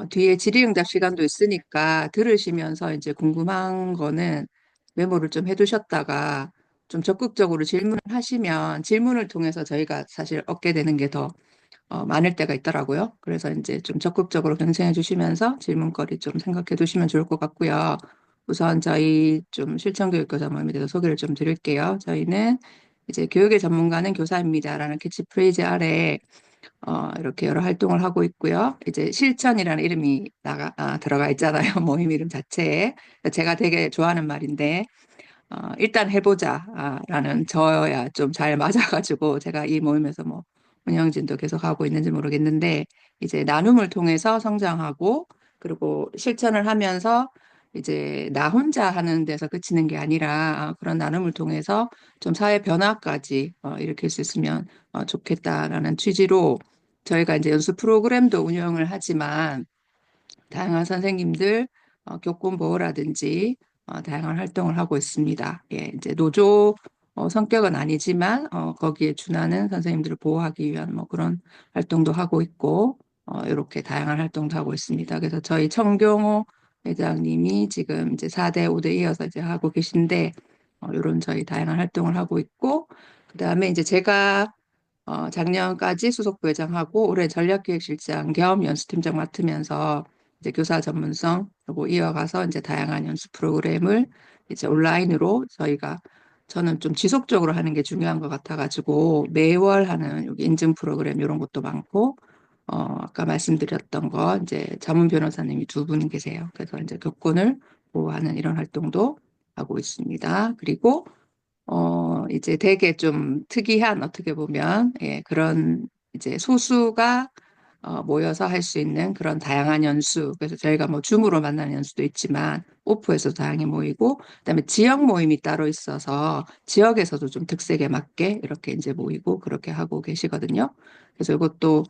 뒤에 질의응답 시간도 있으니까 들으시면서 이제 궁금한 거는 메모를 좀 해두셨다가 좀 적극적으로 질문을 하시면 질문을 통해서 저희가 사실 얻게 되는 게 더 많을 때가 있더라고요. 그래서 이제 좀 적극적으로 경청해 주시면서 질문거리 좀 생각해 두시면 좋을 것 같고요. 우선 저희 좀 실천교육교사 모임에 대해서 소개를 좀 드릴게요. 저희는 이제 교육의 전문가는 교사입니다라는 캐치프레이즈 아래 이렇게 여러 활동을 하고 있고요. 이제 실천이라는 이름이 들어가 있잖아요. 모임 이름 자체에. 제가 되게 좋아하는 말인데, 일단 해보자, 라는 저야 좀 잘 맞아가지고, 제가 이 모임에서 뭐, 운영진도 계속 하고 있는지 모르겠는데, 이제 나눔을 통해서 성장하고, 그리고 실천을 하면서, 이제 나 혼자 하는 데서 그치는 게 아니라, 그런 나눔을 통해서 좀 사회 변화까지 일으킬 수 있으면 좋겠다라는 취지로, 저희가 이제 연수 프로그램도 운영을 하지만, 다양한 선생님들 교권 보호라든지 다양한 활동을 하고 있습니다. 예, 이제 노조 성격은 아니지만 거기에 준하는 선생님들을 보호하기 위한 뭐 그런 활동도 하고 있고 이렇게 다양한 활동도 하고 있습니다. 그래서 저희 청경호 회장님이 지금 이제 4대, 5대 이어서 이제 하고 계신데 이런 저희 다양한 활동을 하고 있고 그다음에 이제 제가 작년까지 수석부회장하고 올해 전략기획실장 겸 연수팀장 맡으면서 이제 교사 전문성 그리고 이어가서 이제 다양한 연수 프로그램을 이제 온라인으로 저는 좀 지속적으로 하는 게 중요한 것 같아가지고 매월 하는 여기 인증 프로그램 이런 것도 많고 아까 말씀드렸던 거 이제 자문 변호사님이 두 분 계세요. 그래서 이제 교권을 보호하는 이런 활동도 하고 있습니다. 그리고 이제 되게 좀 특이한 어떻게 보면 예, 그런 이제 소수가 모여서 할 수 있는 그런 다양한 연수. 그래서 저희가 뭐 줌으로 만나는 연수도 있지만 오프에서도 다양히 모이고 그다음에 지역 모임이 따로 있어서 지역에서도 좀 특색에 맞게 이렇게 이제 모이고 그렇게 하고 계시거든요. 그래서 이것도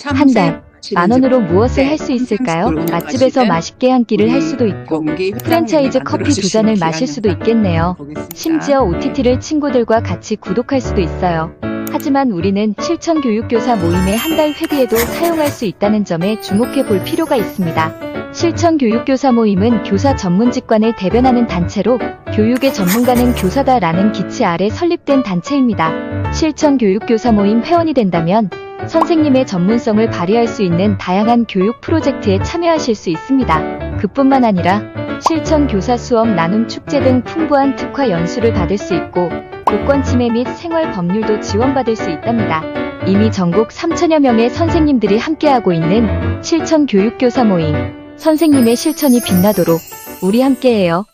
한 달, 만 참새하시는지 원으로 무엇을 할 모르겠는데 수 있을까요? 탐샘스쿨 맛집에서 운영하시는 맛있게 한 끼를 할 우리 수도 있고, 경기 회장님이 프랜차이즈 커피 두 만들어주신 잔을 귀한 마실 수도 영상 한번 있겠네요. 보겠습니다. 심지어 네. OTT를 친구들과 같이 구독할 수도 있어요. 하지만 우리는 실천교육교사 모임의 한 달 회비에도 사용할 수 있다는 점에 주목해 볼 필요가 있습니다. 실천교육교사 모임은 교사 전문직관을 대변하는 단체로 교육의 전문가는 교사다라는 기치 아래 설립된 단체입니다. 실천교육교사 모임 회원이 된다면 선생님의 전문성을 발휘할 수 있는 다양한 교육 프로젝트에 참여하실 수 있습니다. 그뿐만 아니라 실천 교사 수업 나눔 축제 등 풍부한 특화 연수를 받을 수 있고 교권 침해 및 생활 법률도 지원받을 수 있답니다. 이미 전국 3천여 명의 선생님들이 함께하고 있는 실천 교육교사 모임. 선생님의 실천이 빛나도록 우리 함께해요.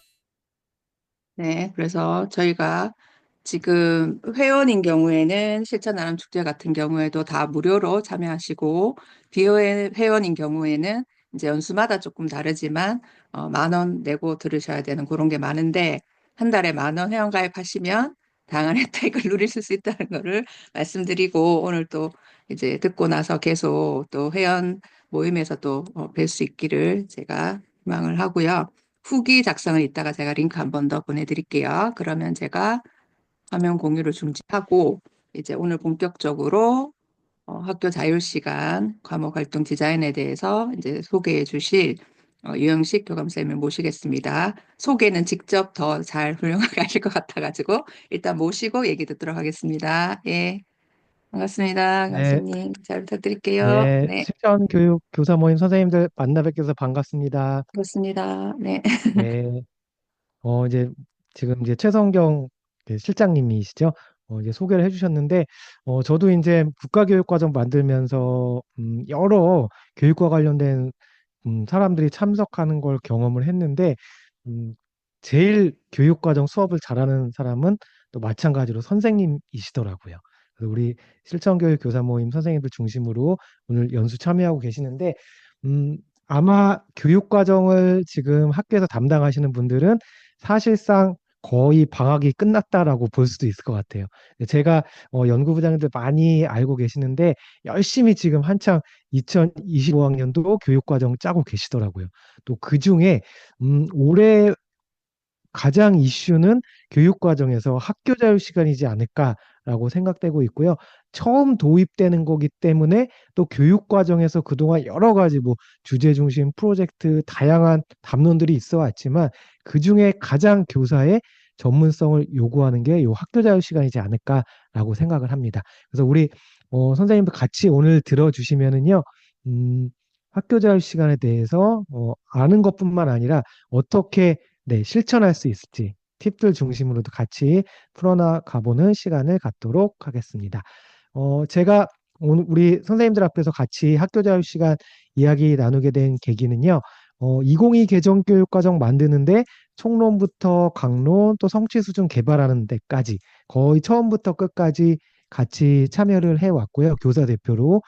네, 그래서 저희가 지금 회원인 경우에는 실천 나눔 축제 같은 경우에도 다 무료로 참여하시고 비회원인 경우에는 이제 연수마다 조금 다르지만 10,000원 내고 들으셔야 되는 그런 게 많은데 한 달에 10,000원 회원 가입하시면 다양한 혜택을 누리실 수 있다는 거를 말씀드리고 오늘 또 이제 듣고 나서 계속 또 회원 모임에서 또 뵐 수 있기를 제가 희망을 하고요. 후기 작성을 이따가 제가 링크 한 번 더 보내드릴게요. 그러면 제가 화면 공유를 중지하고 이제 오늘 본격적으로 학교 자율 시간 과목 활동 디자인에 대해서 이제 소개해 주실 유영식 교감쌤을 모시겠습니다. 소개는 직접 더 잘 훌륭하게 하실 것 같아가지고 일단 모시고 얘기 듣도록 하겠습니다. 예, 반갑습니다. 네, 교감쌤님 잘 부탁드릴게요. 네, 네, 실전교육 교사 모임 선생님들 만나 뵙게 돼서 반갑습니다. 그렇습니다. 네, 네, 이제 지금 이제 최성경 그 실장님이시죠? 이제 소개를 해주셨는데, 저도 이제 국가교육과정 만들면서 여러 교육과 관련된 사람들이 참석하는 걸 경험을 했는데, 음, 제일 교육과정 수업을 잘하는 사람은 또 마찬가지로 선생님이시더라고요. 그래서 우리 실천교육 교사 모임 선생님들 중심으로 오늘 연수 참여하고 계시는데, 아마 교육과정을 지금 학교에서 담당하시는 분들은 사실상 거의 방학이 끝났다라고 볼 수도 있을 것 같아요. 제가 연구부장님들 많이 알고 계시는데 열심히 지금 한창 2025학년도 교육과정 짜고 계시더라고요. 또 그중에 올해 가장 이슈는 교육과정에서 학교 자율 시간이지 않을까 라고 생각되고 있고요. 처음 도입되는 거기 때문에 또 교육 과정에서 그동안 여러 가지 뭐 주제 중심 프로젝트 다양한 담론들이 있어 왔지만 그중에 가장 교사의 전문성을 요구하는 게 요 학교 자유 시간이지 않을까라고 생각을 합니다. 그래서 우리 선생님도 같이 오늘 들어주시면은요, 학교 자유 시간에 대해서 아는 것뿐만 아니라 어떻게 네, 실천할 수 있을지 팁들 중심으로도 같이 풀어나가보는 시간을 갖도록 하겠습니다. 제가 오늘 우리 선생님들 앞에서 같이 학교 자유 시간 이야기 나누게 된 계기는요, 2022 개정교육과정 만드는데 총론부터 강론 또 성취 수준 개발하는 데까지 거의 처음부터 끝까지 같이 참여를 해왔고요. 교사 대표로.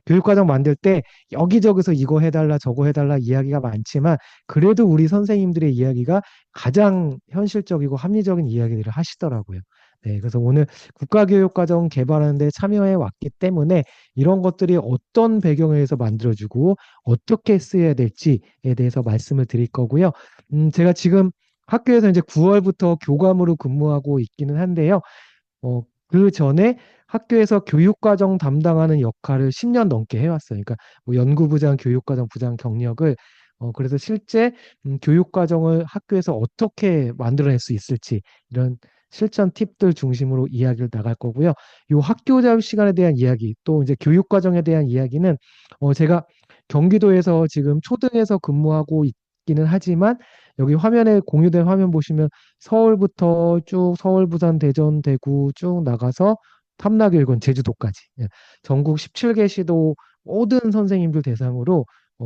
교육과정 만들 때 여기저기서 이거 해달라 저거 해달라 이야기가 많지만 그래도 우리 선생님들의 이야기가 가장 현실적이고 합리적인 이야기들을 하시더라고요. 네, 그래서 오늘 국가교육과정 개발하는 데 참여해 왔기 때문에 이런 것들이 어떤 배경에서 만들어지고 어떻게 쓰여야 될지에 대해서 말씀을 드릴 거고요. 제가 지금 학교에서 이제 9월부터 교감으로 근무하고 있기는 한데요. 그 전에 학교에서 교육과정 담당하는 역할을 10년 넘게 해왔어요. 그러니까 뭐 연구부장, 교육과정 부장 경력을 그래서 실제 교육과정을 학교에서 어떻게 만들어낼 수 있을지 이런 실전 팁들 중심으로 이야기를 나갈 거고요. 이 학교 자유 시간에 대한 이야기, 또 이제 교육과정에 대한 이야기는 제가 경기도에서 지금 초등에서 근무하고 있기는 하지만 여기 화면에 공유된 화면 보시면 서울부터 쭉 서울, 부산, 대전, 대구 쭉 나가서 탐락일군 제주도까지 전국 17개 시도 모든 선생님들 대상으로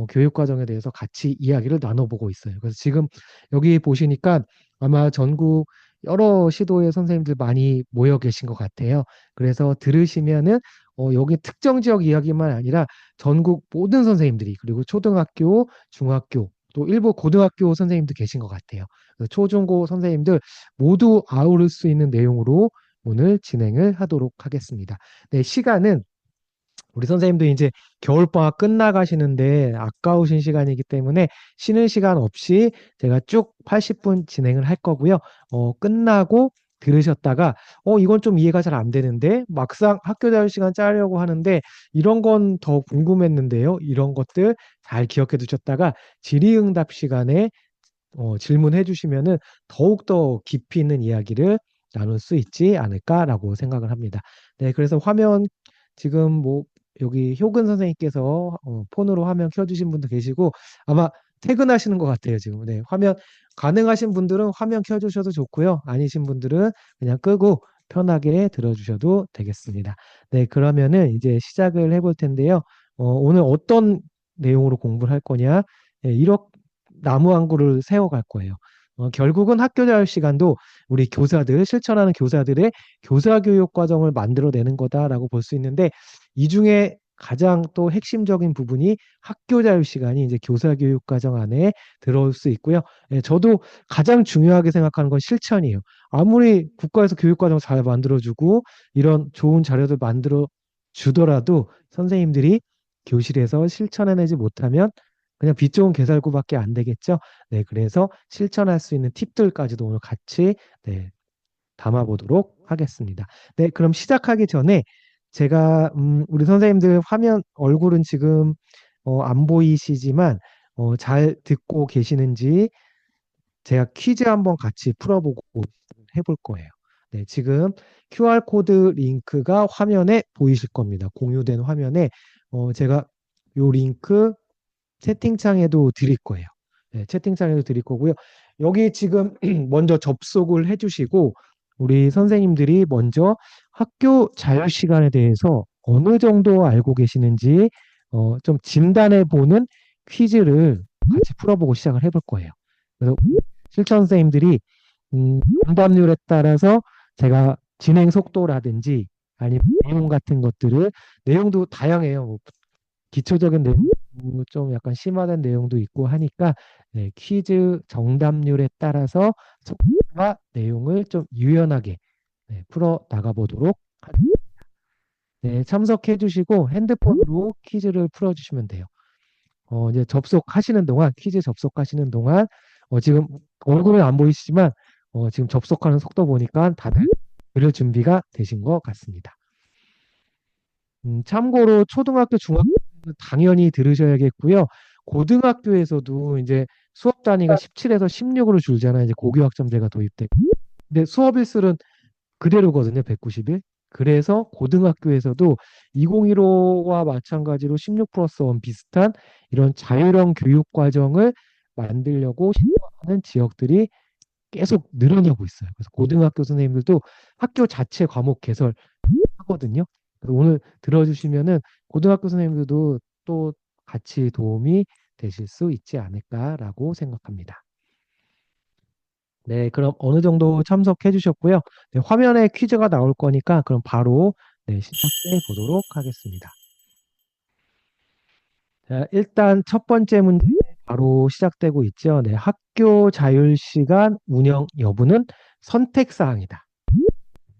교육과정에 대해서 같이 이야기를 나눠보고 있어요. 그래서 지금 여기 보시니까 아마 전국 여러 시도의 선생님들 많이 모여 계신 것 같아요. 그래서 들으시면은 여기 특정 지역 이야기만 아니라 전국 모든 선생님들이 그리고 초등학교, 중학교 또 일부 고등학교 선생님도 계신 것 같아요. 그래서 초중고 선생님들 모두 아우를 수 있는 내용으로 오늘 진행을 하도록 하겠습니다. 네, 시간은 우리 선생님도 이제 겨울방학 끝나가시는데 아까우신 시간이기 때문에 쉬는 시간 없이 제가 쭉 80분 진행을 할 거고요. 끝나고 들으셨다가 이건 좀 이해가 잘 안 되는데 막상 학교 자유 시간 짜려고 하는데 이런 건 더 궁금했는데요. 이런 것들 잘 기억해 두셨다가 질의응답 시간에 질문해 주시면은 더욱더 깊이 있는 이야기를 나눌 수 있지 않을까라고 생각을 합니다. 네, 그래서 화면 지금 뭐 여기 효근 선생님께서 폰으로 화면 켜주신 분도 계시고 아마 퇴근하시는 것 같아요, 지금. 네, 화면 가능하신 분들은 화면 켜주셔도 좋고요. 아니신 분들은 그냥 끄고 편하게 들어주셔도 되겠습니다. 네, 그러면은 이제 시작을 해볼 텐데요. 오늘 어떤 내용으로 공부를 할 거냐? 네, 이렇게 나무 한 그루를 세워갈 거예요. 결국은 학교 자유 시간도 우리 교사들, 실천하는 교사들의 교사교육 과정을 만들어내는 거다라고 볼 수 있는데 이 중에 가장 또 핵심적인 부분이 학교 자유 시간이 이제 교사교육 과정 안에 들어올 수 있고요. 예, 저도 가장 중요하게 생각하는 건 실천이에요. 아무리 국가에서 교육 과정 잘 만들어주고 이런 좋은 자료들 만들어 주더라도 선생님들이 교실에서 실천해내지 못하면 그냥 빚 좋은 개살구밖에 안 되겠죠. 네, 그래서 실천할 수 있는 팁들까지도 오늘 같이 네, 담아보도록 하겠습니다. 네, 그럼 시작하기 전에 제가 우리 선생님들 화면 얼굴은 지금 안 보이시지만 잘 듣고 계시는지 제가 퀴즈 한번 같이 풀어보고 해볼 거예요. 네, 지금 QR코드 링크가 화면에 보이실 겁니다. 공유된 화면에 제가 요 링크 채팅창에도 드릴 거예요. 네, 채팅창에도 드릴 거고요. 여기 지금 먼저 접속을 해주시고 우리 선생님들이 먼저 학교 자유 시간에 대해서 어느 정도 알고 계시는지 좀 진단해 보는 퀴즈를 같이 풀어보고 시작을 해볼 거예요. 그래서 실천 선생님들이 응답률에 따라서 제가 진행 속도라든지 아니면 내용 같은 것들을 내용도 다양해요. 뭐 기초적인 내용 좀 약간 심화된 내용도 있고 하니까 네, 퀴즈 정답률에 따라서 속도와 내용을 좀 유연하게 네, 풀어 나가보도록 하겠습니다. 네, 참석해 주시고 핸드폰으로 퀴즈를 풀어 주시면 돼요. 이제 접속하시는 동안 퀴즈 접속하시는 동안 지금 얼굴은 안 보이시지만 지금 접속하는 속도 보니까 다들 들을 준비가 되신 것 같습니다. 참고로 초등학교, 중학교는 당연히 들으셔야겠고요. 고등학교에서도 이제 수업 단위가 17에서 16으로 줄잖아요. 이제 고교학점제가 도입되고. 근데 수업 일수는 그대로거든요. 190일. 그래서 고등학교에서도 2015와 마찬가지로 16 플러스 1 비슷한 이런 자율형 교육 과정을 만들려고 시도하는 지역들이 계속 늘어나고 있어요. 그래서 고등학교 선생님들도 학교 자체 과목 개설하거든요. 그래서 오늘 들어주시면은 고등학교 선생님들도 또 같이 도움이 되실 수 있지 않을까라고 생각합니다. 네, 그럼 어느 정도 참석해 주셨고요. 네, 화면에 퀴즈가 나올 거니까 그럼 바로 네, 시작해 보도록 하겠습니다. 자, 일단 첫 번째 문제 바로 시작되고 있죠. 네, 학교 자율 시간 운영 여부는 선택 사항이다.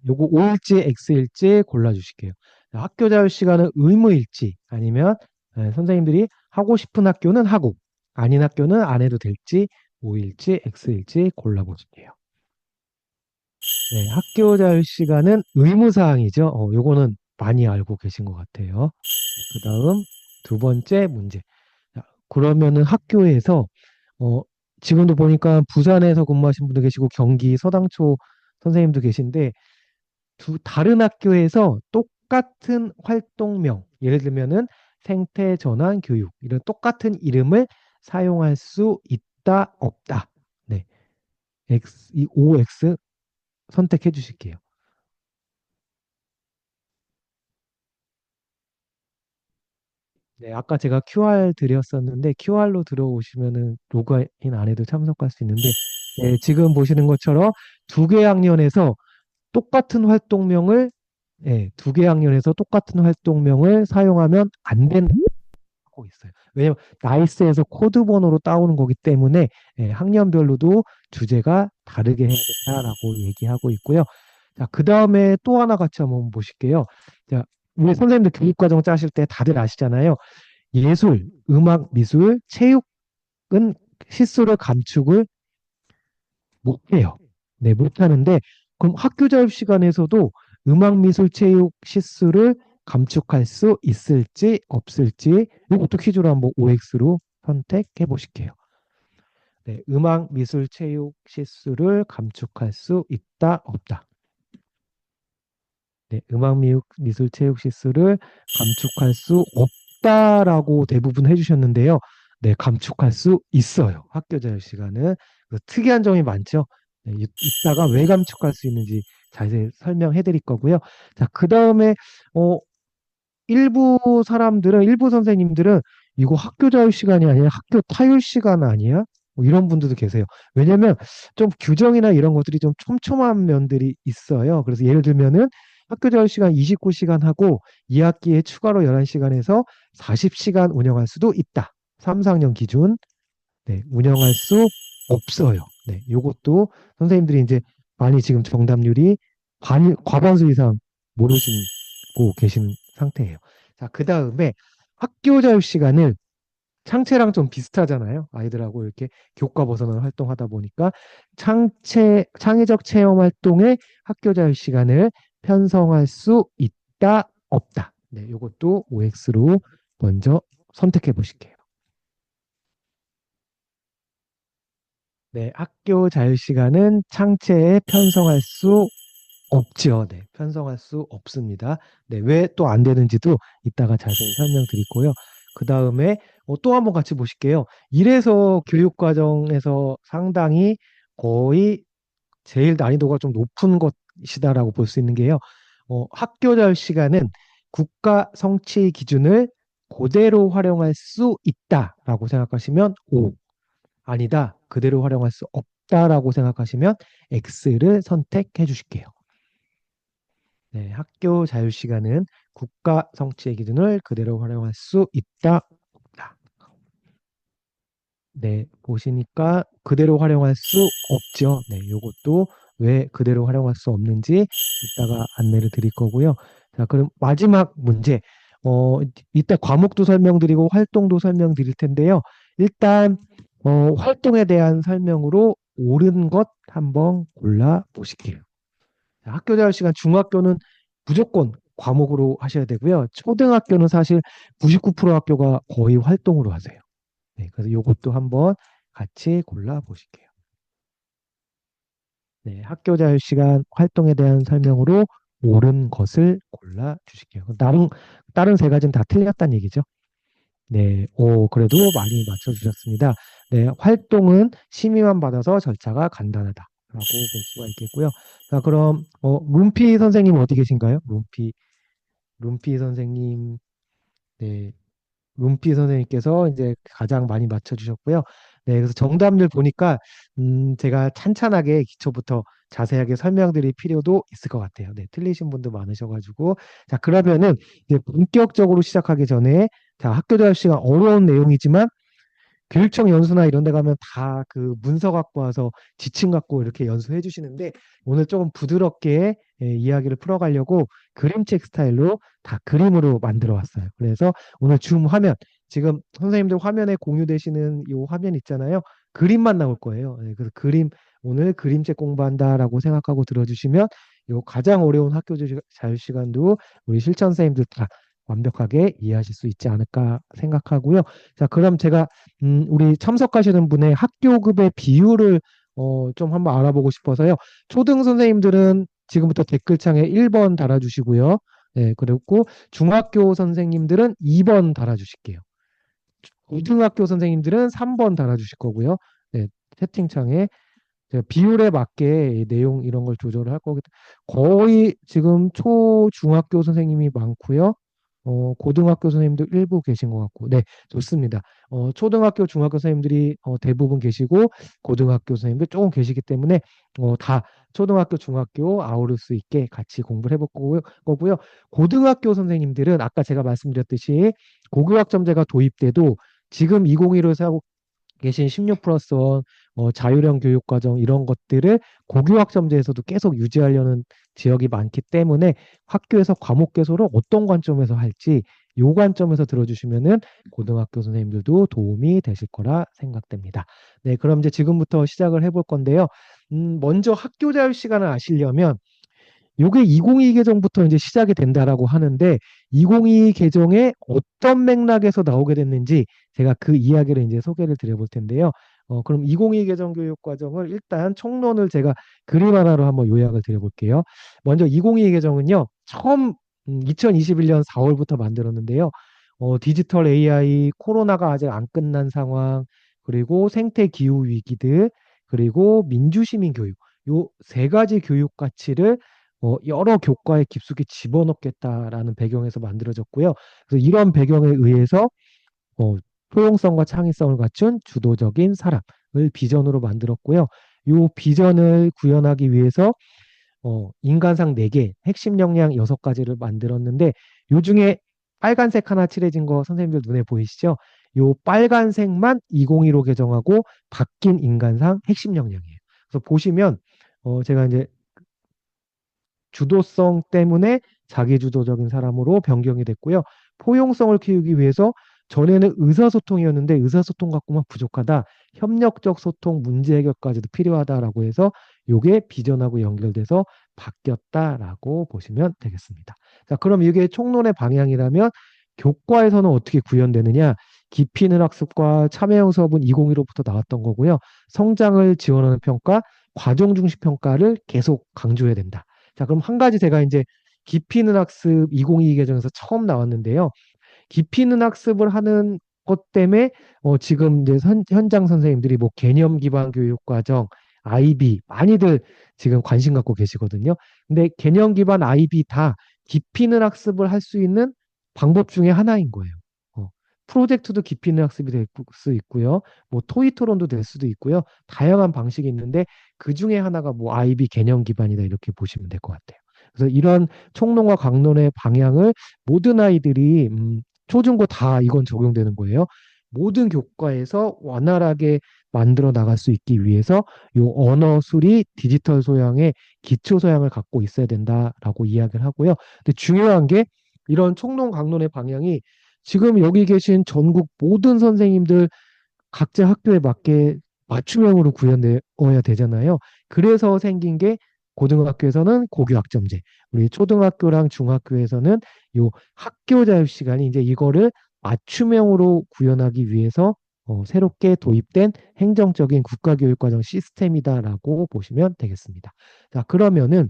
요거 O일지 X일지 골라주실게요. 자, 학교 자율 시간은 의무일지 아니면 선생님들이 하고 싶은 학교는 하고 아닌 학교는 안 해도 될지 O일지 X일지 골라보실게요. 네, 학교 자율 시간은 의무사항이죠. 요거는 많이 알고 계신 것 같아요. 그 다음 두 번째 문제. 자, 그러면은 학교에서 어, 지금도 보니까 부산에서 근무하신 분도 계시고 경기 서당초 선생님도 계신데 다른 학교에서 똑같은 활동명, 예를 들면은 생태 전환 교육 이런 똑같은 이름을 사용할 수 있다, 없다. 네, 이 OX 선택해 주실게요. 네, 아까 제가 QR 드렸었는데 QR로 들어오시면은 로그인 안 해도 참석할 수 있는데 네, 지금 보시는 것처럼 두 개 학년에서 똑같은 활동명을 두 개 학년에서 똑같은 활동명을 사용하면 안 된다고 있어요. 왜냐면 나이스에서 코드 번호로 따오는 거기 때문에 학년별로도 주제가 다르게 해야 된다라고 얘기하고 있고요. 자, 그 다음에 또 하나 같이 한번 보실게요. 자, 우리 선생님들 교육과정 짜실 때 다들 아시잖아요. 예술, 음악, 미술, 체육은 실수를 감축을 못해요. 네, 못하는데 그럼 학교 자율 시간에서도 음악, 미술, 체육 실수를 감축할 수 있을지 없을지 이것도 퀴즈로 한번 OX로 선택해 보실게요. 네, 음악, 미술, 체육 실수를 감축할 수 있다, 없다. 네, 음악, 미술, 체육 실수를 감축할 수 없다라고 대부분 해주셨는데요. 네, 감축할 수 있어요. 학교 자율 시간은. 특이한 점이 많죠. 네, 이따가 왜 감축할 수 있는지 자세히 설명해 드릴 거고요. 자, 그 다음에, 일부 선생님들은 이거 학교 자율 시간이 아니라 학교 타율 시간 아니야? 뭐 이런 분들도 계세요. 왜냐면 좀 규정이나 이런 것들이 좀 촘촘한 면들이 있어요. 그래서 예를 들면은 학교 자율 시간 29시간 하고 2학기에 추가로 11시간에서 40시간 운영할 수도 있다. 3, 4학년 기준. 네, 운영할 수 없어요. 네, 요것도 선생님들이 이제 많이 지금 정답률이 과반수 이상 모르시고 계신 상태예요. 자, 그 다음에 학교 자율 시간을 창체랑 좀 비슷하잖아요. 아이들하고 이렇게 교과 벗어난 활동하다 보니까 창의적 체험 활동에 학교 자율 시간을 편성할 수 있다, 없다. 네, 이것도 OX로 먼저 선택해 보실게요. 네, 학교 자율 시간은 창체에 편성할 수 없죠. 네, 편성할 수 없습니다. 네, 왜 또 안 되는지도 이따가 자세히 설명드리고요. 그 다음에 또 한번 같이 보실게요. 이래서 교육과정에서 상당히 거의 제일 난이도가 좀 높은 것이다라고 볼 수 있는 게요. 학교 자율 시간은 국가 성취 기준을 그대로 활용할 수 있다라고 생각하시면 O, 아니다, 그대로 활용할 수 없다라고 생각하시면 X를 선택해 주실게요. 네, 학교 자율 시간은 국가 성취의 기준을 그대로 활용할 수 있다, 없다. 네, 보시니까 그대로 활용할 수 없죠. 네, 요것도 왜 그대로 활용할 수 없는지 이따가 안내를 드릴 거고요. 자, 그럼 마지막 문제. 이따 과목도 설명드리고 활동도 설명드릴 텐데요. 일단 활동에 대한 설명으로 옳은 것 한번 골라 보실게요. 학교 자율 시간 중학교는 무조건 과목으로 하셔야 되고요. 초등학교는 사실 99% 학교가 거의 활동으로 하세요. 네, 그래서 요것도 한번 같이 골라 보실게요. 네, 학교 자율 시간 활동에 대한 설명으로 옳은 것을 골라 주실게요. 다른 세 가지는 다 틀렸다는 얘기죠. 네, 그래도 많이 맞춰주셨습니다. 네, 활동은 심의만 받아서 절차가 간단하다라고 볼 수가 있겠고요. 자, 그럼, 문피 선생님 어디 계신가요? 문피 선생님, 네, 문피 선생님께서 이제 가장 많이 맞춰주셨고요. 네, 그래서 정답률 보니까, 제가 찬찬하게 기초부터 자세하게 설명드릴 필요도 있을 것 같아요. 네, 틀리신 분도 많으셔가지고. 자, 그러면은 이제 본격적으로 시작하기 전에, 자, 학교 자율 시간 어려운 내용이지만, 교육청 연수나 이런 데 가면 다 그 문서 갖고 와서 지침 갖고 이렇게 연수해 주시는데 오늘 조금 부드럽게 이야기를 풀어가려고 그림책 스타일로 다 그림으로 만들어 왔어요. 그래서 오늘 줌 화면, 지금 선생님들 화면에 공유되시는 이 화면 있잖아요. 그림만 나올 거예요. 그래서 오늘 그림책 공부한다라고 생각하고 들어주시면 요 가장 어려운 학교 자유 시간도 우리 실천 선생님들 다 완벽하게 이해하실 수 있지 않을까 생각하고요. 자, 그럼 제가 우리 참석하시는 분의 학교급의 비율을 좀 한번 알아보고 싶어서요. 초등 선생님들은 지금부터 댓글창에 1번 달아주시고요. 네, 그리고 중학교 선생님들은 2번 달아주실게요. 고등학교 선생님들은 3번 달아주실 거고요. 네, 채팅창에 제가 비율에 맞게 내용 이런 걸 조절을 할 거기 때문에 거의 지금 중학교 선생님이 많고요. 고등학교 선생님도 일부 계신 것 같고, 네, 좋습니다. 초등학교, 중학교 선생님들이 대부분 계시고, 고등학교 선생님들 조금 계시기 때문에, 다 초등학교, 중학교 아우를 수 있게 같이 공부를 해볼 거고요. 고등학교 선생님들은 아까 제가 말씀드렸듯이 고교학점제가 도입돼도 지금 2015에서 하고 계신 16 플러스 1 자율형 교육과정 이런 것들을 고교학점제에서도 계속 유지하려는 지역이 많기 때문에 학교에서 과목 개설을 어떤 관점에서 할지 요 관점에서 들어주시면은 고등학교 선생님들도 도움이 되실 거라 생각됩니다. 네, 그럼 이제 지금부터 시작을 해볼 건데요. 먼저 학교 자율 시간을 아시려면 요게 2022 개정부터 이제 시작이 된다라고 하는데 2022 개정에 어떤 맥락에서 나오게 됐는지 제가 그 이야기를 이제 소개를 드려볼 텐데요. 그럼 2022 개정 교육 과정을 일단 총론을 제가 그림 하나로 한번 요약을 드려볼게요. 먼저 2022 개정은요, 처음 2021년 4월부터 만들었는데요. 디지털 AI, 코로나가 아직 안 끝난 상황, 그리고 생태 기후 위기들, 그리고 민주시민 교육, 요 세 가지 교육 가치를 여러 교과에 깊숙이 집어넣겠다라는 배경에서 만들어졌고요. 그래서 이런 배경에 의해서 포용성과 창의성을 갖춘 주도적인 사람을 비전으로 만들었고요. 이 비전을 구현하기 위해서 인간상 4개, 핵심 역량 6가지를 만들었는데 요 중에 빨간색 하나 칠해진 거 선생님들 눈에 보이시죠? 요 빨간색만 2015 개정하고 바뀐 인간상 핵심 역량이에요. 그래서 보시면 제가 이제 주도성 때문에 자기주도적인 사람으로 변경이 됐고요. 포용성을 키우기 위해서 전에는 의사소통이었는데 의사소통 갖고만 부족하다. 협력적 소통, 문제 해결까지도 필요하다라고 해서 이게 비전하고 연결돼서 바뀌었다라고 보시면 되겠습니다. 자, 그럼 이게 총론의 방향이라면 교과에서는 어떻게 구현되느냐? 깊이 있는 학습과 참여형 수업은 2015부터 나왔던 거고요. 성장을 지원하는 평가, 과정 중심 평가를 계속 강조해야 된다. 자, 그럼 한 가지 제가 이제 깊이 있는 학습 2022 개정에서 처음 나왔는데요. 깊이 있는 학습을 하는 것 때문에 지금 이제 현장 선생님들이 뭐 개념 기반 교육 과정, IB 많이들 지금 관심 갖고 계시거든요. 근데 개념 기반 IB 다 깊이 있는 학습을 할 수 있는 방법 중에 하나인 거예요. 프로젝트도 깊이 있는 학습이 될 수 있고요. 뭐 토의 토론도 될 수도 있고요. 다양한 방식이 있는데 그 중에 하나가 뭐 IB 개념 기반이다 이렇게 보시면 될 것 같아요. 그래서 이런 총론과 강론의 방향을 모든 아이들이 초중고 다 이건 적용되는 거예요. 모든 교과에서 원활하게 만들어 나갈 수 있기 위해서 요 언어 수리 디지털 소양의 기초 소양을 갖고 있어야 된다라고 이야기를 하고요. 근데 중요한 게 이런 총론 강론의 방향이 지금 여기 계신 전국 모든 선생님들 각자 학교에 맞게 맞춤형으로 구현되어야 되잖아요. 그래서 생긴 게 고등학교에서는 고교학점제, 우리 초등학교랑 중학교에서는 요 학교 자율 시간이 이제 이거를 맞춤형으로 구현하기 위해서 새롭게 도입된 행정적인 국가교육과정 시스템이다라고 보시면 되겠습니다. 자, 그러면은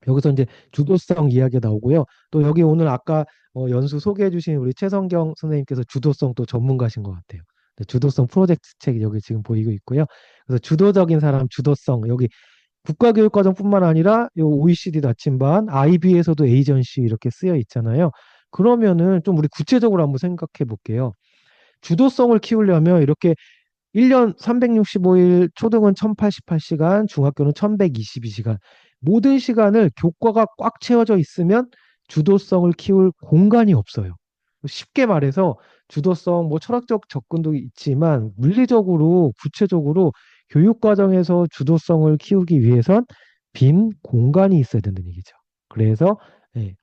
여기서 이제 주도성 이야기가 나오고요. 또 여기 오늘 아까 연수 소개해 주신 우리 최성경 선생님께서 주도성 또 전문가신 것 같아요. 네, 주도성 프로젝트 책이 여기 지금 보이고 있고요. 그래서 주도적인 사람, 주도성, 여기 국가교육과정뿐만 아니라 요 OECD 나침반, IB에서도 에이전시 이렇게 쓰여 있잖아요. 그러면은 좀 우리 구체적으로 한번 생각해 볼게요. 주도성을 키우려면 이렇게 1년 365일, 초등은 1088시간, 중학교는 1122시간. 모든 시간을 교과가 꽉 채워져 있으면 주도성을 키울 공간이 없어요. 쉽게 말해서 주도성, 뭐 철학적 접근도 있지만 물리적으로, 구체적으로 교육 과정에서 주도성을 키우기 위해선 빈 공간이 있어야 된다는 얘기죠. 그래서 예,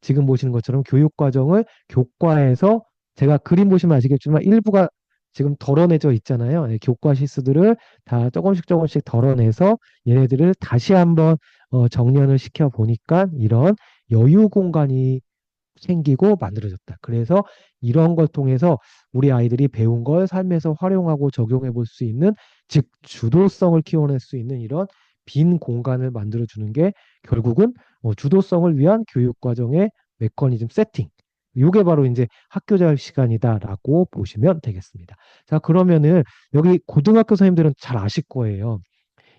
지금 보시는 것처럼 교육 과정을 교과에서 제가 그림 보시면 아시겠지만 일부가 지금 덜어내져 있잖아요. 예, 교과 실수들을 다 조금씩 조금씩 덜어내서 얘네들을 다시 한번 정리를 시켜 보니까 이런 여유 공간이 생기고 만들어졌다. 그래서 이런 걸 통해서 우리 아이들이 배운 걸 삶에서 활용하고 적용해 볼 수 있는, 즉 주도성을 키워낼 수 있는 이런 빈 공간을 만들어 주는 게 결국은 주도성을 위한 교육 과정의 메커니즘 세팅. 요게 바로 이제 학교 자율 시간이다라고 보시면 되겠습니다. 자, 그러면은 여기 고등학교 선생님들은 잘 아실 거예요.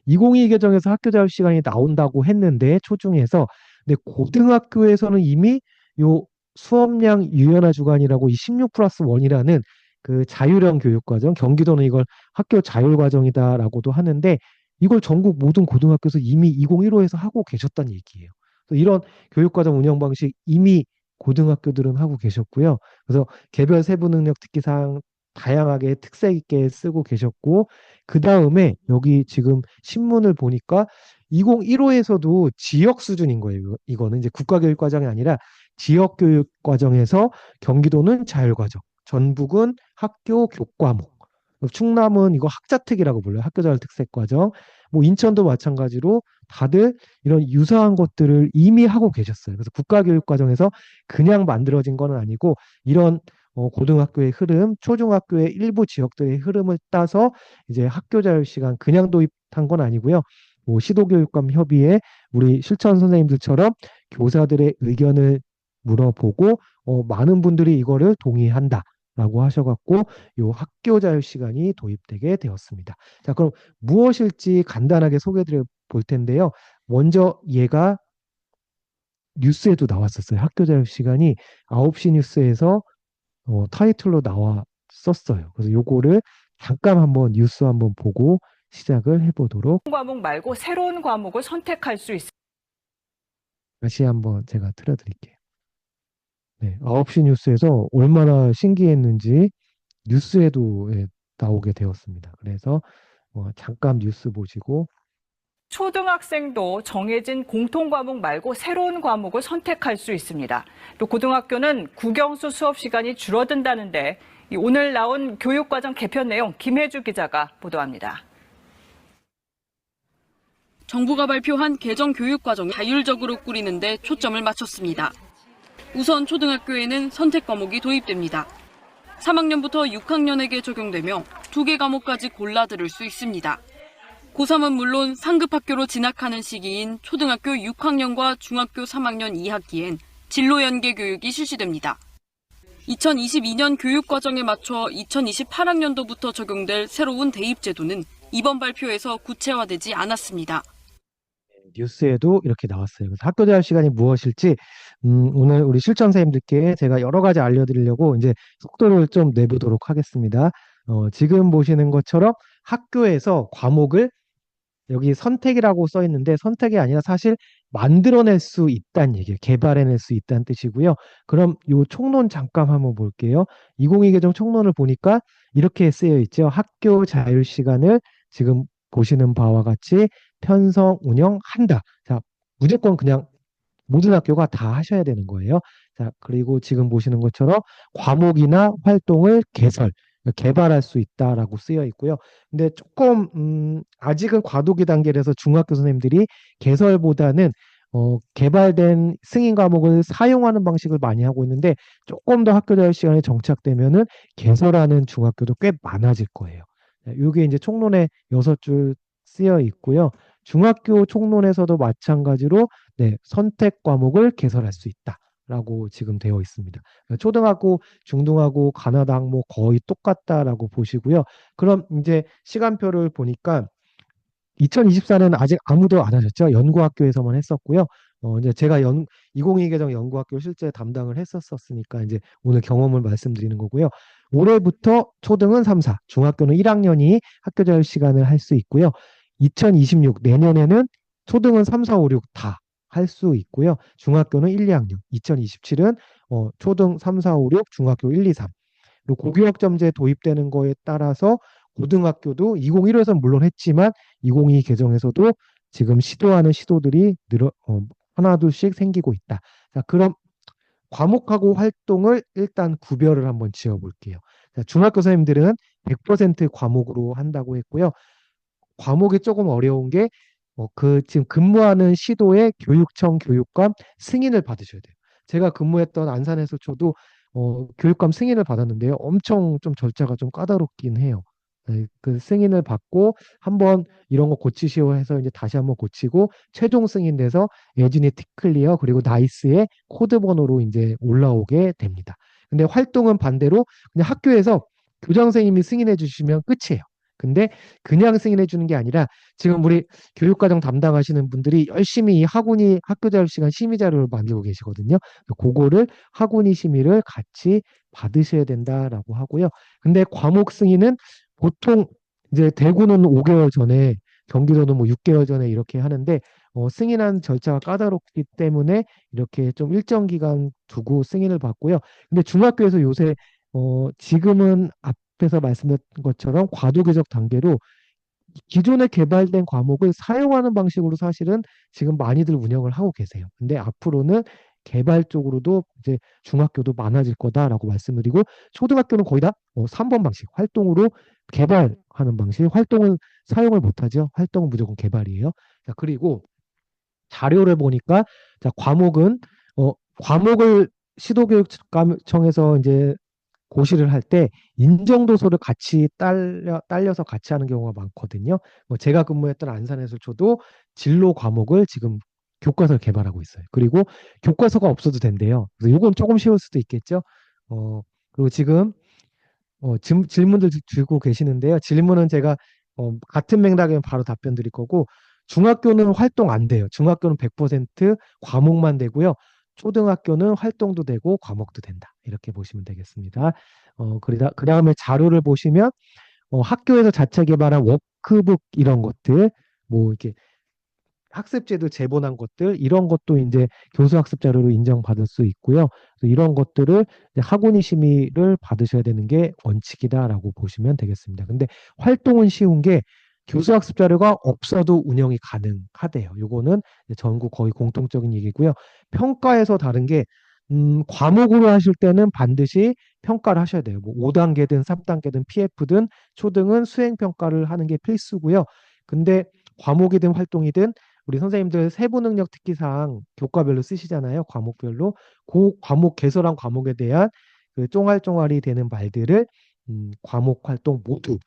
2022 개정에서 학교 자율 시간이 나온다고 했는데 초중에서, 근데 고등학교에서는 이미 요 수업량 유연화 주간이라고 이 16 플러스 1이라는 그 자율형 교육과정, 경기도는 이걸 학교 자율과정이다라고도 하는데 이걸 전국 모든 고등학교에서 이미 2015에서 하고 계셨다는 얘기예요. 그래서 이런 교육과정 운영 방식 이미 고등학교들은 하고 계셨고요. 그래서 개별 세부 능력 특기사항 다양하게 특색 있게 쓰고 계셨고, 그 다음에 여기 지금 신문을 보니까 2015에서도 지역 수준인 거예요. 이거는 이제 국가교육과정이 아니라 지역교육과정에서 경기도는 자율과정, 전북은 학교 교과목, 충남은 이거 학자특이라고 불러요. 학교자율 특색과정. 뭐 인천도 마찬가지로 다들 이런 유사한 것들을 이미 하고 계셨어요. 그래서 국가교육과정에서 그냥 만들어진 건 아니고 이런 고등학교의 흐름, 초중학교의 일부 지역들의 흐름을 따서 이제 학교 자율 시간 그냥 도입한 건 아니고요. 뭐 시도교육감 협의회 우리 실천 선생님들처럼 교사들의 의견을 물어보고 많은 분들이 이거를 동의한다라고 하셔갖고 요 학교 자율 시간이 도입되게 되었습니다. 자, 그럼 무엇일지 간단하게 소개드려 볼 텐데요. 먼저 얘가 뉴스에도 나왔었어요. 학교 자율 시간이 9시 뉴스에서 타이틀로 나왔었어요. 그래서 요거를 잠깐 한번 뉴스 한번 보고 시작을 해보도록. 과목 말고 새로운 과목을 선택할 수 있습니다. 다시 한번 제가 틀어드릴게요. 네, 9시 뉴스에서 얼마나 신기했는지 뉴스에도 나오게 되었습니다. 그래서 잠깐 뉴스 보시고. 초등학생도 정해진 공통 과목 말고 새로운 과목을 선택할 수 있습니다. 또 고등학교는 국영수 수업 시간이 줄어든다는데 오늘 나온 교육과정 개편 내용 김혜주 기자가 보도합니다. 정부가 발표한 개정 교육과정을 자율적으로 꾸리는 데 초점을 맞췄습니다. 우선 초등학교에는 선택 과목이 도입됩니다. 3학년부터 6학년에게 적용되며 2개 과목까지 골라 들을 수 있습니다. 고3은 물론 상급 학교로 진학하는 시기인 초등학교 6학년과 중학교 3학년 2학기엔 진로 연계 교육이 실시됩니다. 2022년 교육과정에 맞춰 2028학년도부터 적용될 새로운 대입 제도는 이번 발표에서 구체화되지 않았습니다. 뉴스에도 이렇게 나왔어요. 그래서 학교 대학 시간이 무엇일지 오늘 우리 실전 선생님들께 제가 여러 가지 알려드리려고 이제 속도를 좀 내보도록 하겠습니다. 지금 보시는 것처럼 학교에서 과목을 여기 선택이라고 써 있는데 선택이 아니라 사실 만들어낼 수 있다는 얘기예요. 개발해낼 수 있다는 뜻이고요. 그럼 요 총론 잠깐 한번 볼게요. 2022 개정 총론을 보니까 이렇게 쓰여 있죠. 학교 자율 시간을 지금 보시는 바와 같이 편성 운영한다. 자, 무조건 그냥 모든 학교가 다 하셔야 되는 거예요. 자, 그리고 지금 보시는 것처럼 과목이나 활동을 개설. 개발할 수 있다라고 쓰여 있고요. 근데 조금 아직은 과도기 단계라서 중학교 선생님들이 개설보다는 개발된 승인 과목을 사용하는 방식을 많이 하고 있는데 조금 더 학교 자율 시간에 정착되면은 개설하는 중학교도 꽤 많아질 거예요. 이게 이제 총론에 6줄 쓰여 있고요. 중학교 총론에서도 마찬가지로 네, 선택 과목을 개설할 수 있다라고 지금 되어 있습니다. 초등학교, 중등하고 가나다 항목 거의 똑같다라고 보시고요. 그럼 이제 시간표를 보니까 2024년은 아직 아무도 안 하셨죠? 연구학교에서만 했었고요. 이제 제가 2022 개정 연구학교 실제 담당을 했었으니까 이제 오늘 경험을 말씀드리는 거고요. 올해부터 초등은 3, 4, 중학교는 1학년이 학교 자율 시간을 할 수 있고요. 2026 내년에는 초등은 3, 4, 5, 6 다 할 수 있고요. 중학교는 1, 2학년. 2027은 초등 3, 4, 5, 6, 중학교 1, 2, 3. 그리고 고교학점제 도입되는 거에 따라서 고등학교도 2015에서는 물론 했지만 2022 개정에서도 지금 시도하는 시도들이 하나 둘씩 생기고 있다. 자, 그럼 과목하고 활동을 일단 구별을 한번 지어볼게요. 자, 중학교 선생님들은 100% 과목으로 한다고 했고요. 과목이 조금 어려운 게 지금 근무하는 시도의 교육청 교육감 승인을 받으셔야 돼요. 제가 근무했던 안산해수초도 교육감 승인을 받았는데요. 엄청 좀 절차가 좀 까다롭긴 해요. 네, 그 승인을 받고 한번 이런 거 고치시오 해서 이제 다시 한번 고치고 최종 승인돼서 예진이 티클리어 그리고 나이스의 코드 번호로 이제 올라오게 됩니다. 근데 활동은 반대로 그냥 학교에서 교장 선생님이 승인해 주시면 끝이에요. 근데 그냥 승인해 주는 게 아니라 지금 우리 교육과정 담당하시는 분들이 열심히 이 학군이 학교 자율 시간 심의 자료를 만들고 계시거든요. 그거를 학군이 심의를 같이 받으셔야 된다라고 하고요. 근데 과목 승인은 보통 이제 대구는 5개월 전에 경기도는 뭐 6개월 전에 이렇게 하는데 승인한 절차가 까다롭기 때문에 이렇게 좀 일정 기간 두고 승인을 받고요. 근데 중학교에서 요새 지금은 앞에서 말씀드린 것처럼 과도기적 단계로 기존에 개발된 과목을 사용하는 방식으로 사실은 지금 많이들 운영을 하고 계세요. 근데 앞으로는 개발 쪽으로도 이제 중학교도 많아질 거다라고 말씀을 드리고 초등학교는 거의 다 3번 방식 활동으로 개발하는 방식 활동은 사용을 못하죠. 활동은 무조건 개발이에요. 자, 그리고 자료를 보니까 자, 과목을 시도교육청에서 이제 고시를 할 때 인정도서를 같이 딸려서 같이 하는 경우가 많거든요. 제가 근무했던 안산해수초도 진로 과목을 지금 교과서를 개발하고 있어요. 그리고 교과서가 없어도 된대요. 그래서 이건 조금 쉬울 수도 있겠죠. 그리고 지금 질문들 주고 계시는데요. 질문은 제가 같은 맥락이면 바로 답변 드릴 거고 중학교는 활동 안 돼요. 중학교는 100% 과목만 되고요. 초등학교는 활동도 되고 과목도 된다. 이렇게 보시면 되겠습니다. 그 다음에 자료를 보시면 학교에서 자체 개발한 워크북 이런 것들 뭐 이렇게 학습제도 제본한 것들 이런 것도 이제 교수학습 자료로 인정받을 수 있고요. 이런 것들을 이제 학원이 심의를 받으셔야 되는 게 원칙이다라고 보시면 되겠습니다. 근데 활동은 쉬운 게 교수학습 자료가 없어도 운영이 가능하대요. 요거는 전국 거의 공통적인 얘기고요. 평가에서 다른 게 과목으로 하실 때는 반드시 평가를 하셔야 돼요. 뭐 5단계든 3단계든 PF든 초등은 수행 평가를 하는 게 필수고요. 근데 과목이든 활동이든 우리 선생님들 세부 능력 특기사항 교과별로 쓰시잖아요. 과목별로. 그 과목 개설한 과목에 대한 그 쫑알쫑알이 되는 말들을 과목 활동 모두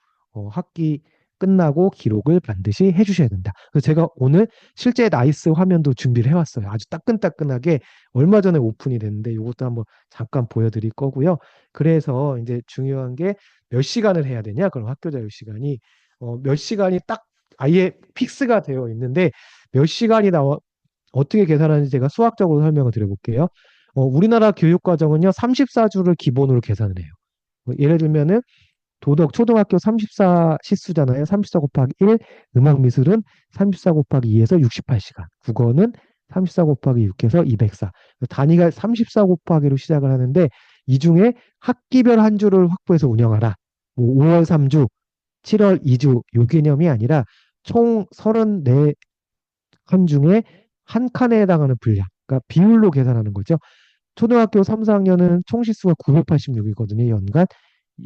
학기 끝나고 기록을 반드시 해주셔야 된다. 그래서 제가 오늘 실제 나이스 화면도 준비를 해왔어요. 아주 따끈따끈하게 얼마 전에 오픈이 됐는데 이것도 한번 잠깐 보여드릴 거고요. 그래서 이제 중요한 게 몇 시간을 해야 되냐? 그럼 학교 자율 시간이 몇 시간이 딱 아예 픽스가 되어 있는데 몇 시간이 어떻게 계산하는지 제가 수학적으로 설명을 드려볼게요. 우리나라 교육과정은요 34주를 기본으로 계산을 해요. 예를 들면은 도덕 초등학교 34 시수잖아요. 34 곱하기 1, 음악 미술은 34 곱하기 2에서 68시간, 국어는 34 곱하기 6에서 204. 단위가 34 곱하기로 시작을 하는데 이 중에 학기별 한 주를 확보해서 운영하라. 뭐 5월 3주, 7월 2주 요 개념이 아니라 총 34칸 중에 한 칸에 해당하는 분량, 그러니까 비율로 계산하는 거죠. 초등학교 3, 4학년은 총 시수가 986이거든요, 연간.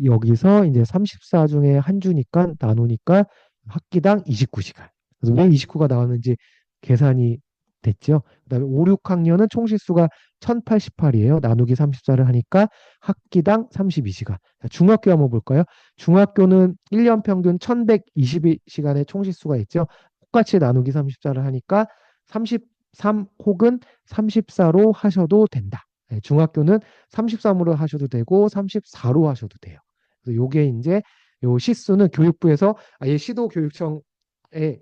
여기서 이제 34 중에 한 주니까 나누니까 학기당 29시간. 그래서 왜 29가 나왔는지 계산이 됐죠. 그다음에 5, 6학년은 총실수가 1088이에요. 나누기 34를 하니까 학기당 32시간. 자, 중학교 한번 볼까요? 중학교는 1년 평균 1122시간의 총실수가 있죠. 똑같이 나누기 34를 하니까 33 혹은 34로 하셔도 된다. 네, 중학교는 33으로 하셔도 되고 34로 하셔도 돼요. 그래서 요게 이제 요 시수는 교육부에서 아예 시도교육청에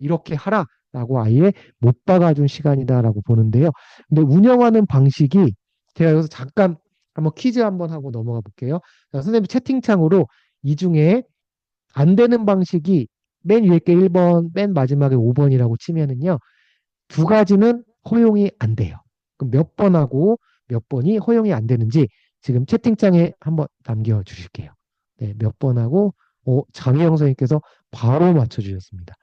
이렇게 하라라고 아예 못 박아준 시간이다라고 보는데요. 근데 운영하는 방식이 제가 여기서 잠깐 한번 퀴즈 한번 하고 넘어가 볼게요. 자, 선생님 채팅창으로 이 중에 안 되는 방식이 맨 위에 게 1번, 맨 마지막에 5번이라고 치면은요. 두 가지는 허용이 안 돼요. 그럼 몇 번하고 몇 번이 허용이 안 되는지 지금 채팅창에 한번 남겨주실게요. 네, 몇 번하고 장혜영 선생님께서 바로 맞춰주셨습니다.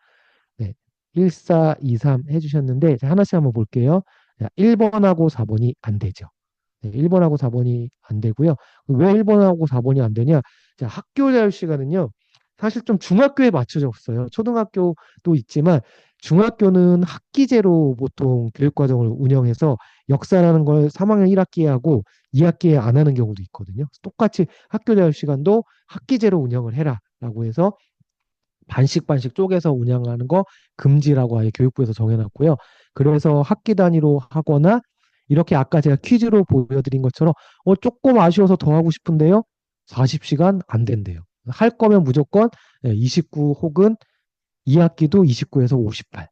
네, 1, 4, 2, 3 해주셨는데 자, 하나씩 한번 볼게요. 자, 1번하고 4번이 안 되죠. 네, 1번하고 4번이 안 되고요. 왜 1번하고 4번이 안 되냐? 자, 학교 자유 시간은요. 사실 좀 중학교에 맞춰졌어요. 초등학교도 있지만 중학교는 학기제로 보통 교육과정을 운영해서 역사라는 걸 3학년 1학기에 하고 2학기에 안 하는 경우도 있거든요. 똑같이 학교 자유 시간도 학기제로 운영을 해라라고 해서 반씩 쪼개서 운영하는 거 금지라고 아예 교육부에서 정해놨고요. 그래서 학기 단위로 하거나 이렇게 아까 제가 퀴즈로 보여드린 것처럼 조금 아쉬워서 더 하고 싶은데요. 40시간 안 된대요. 할 거면 무조건 29 혹은 2학기도 29에서 58.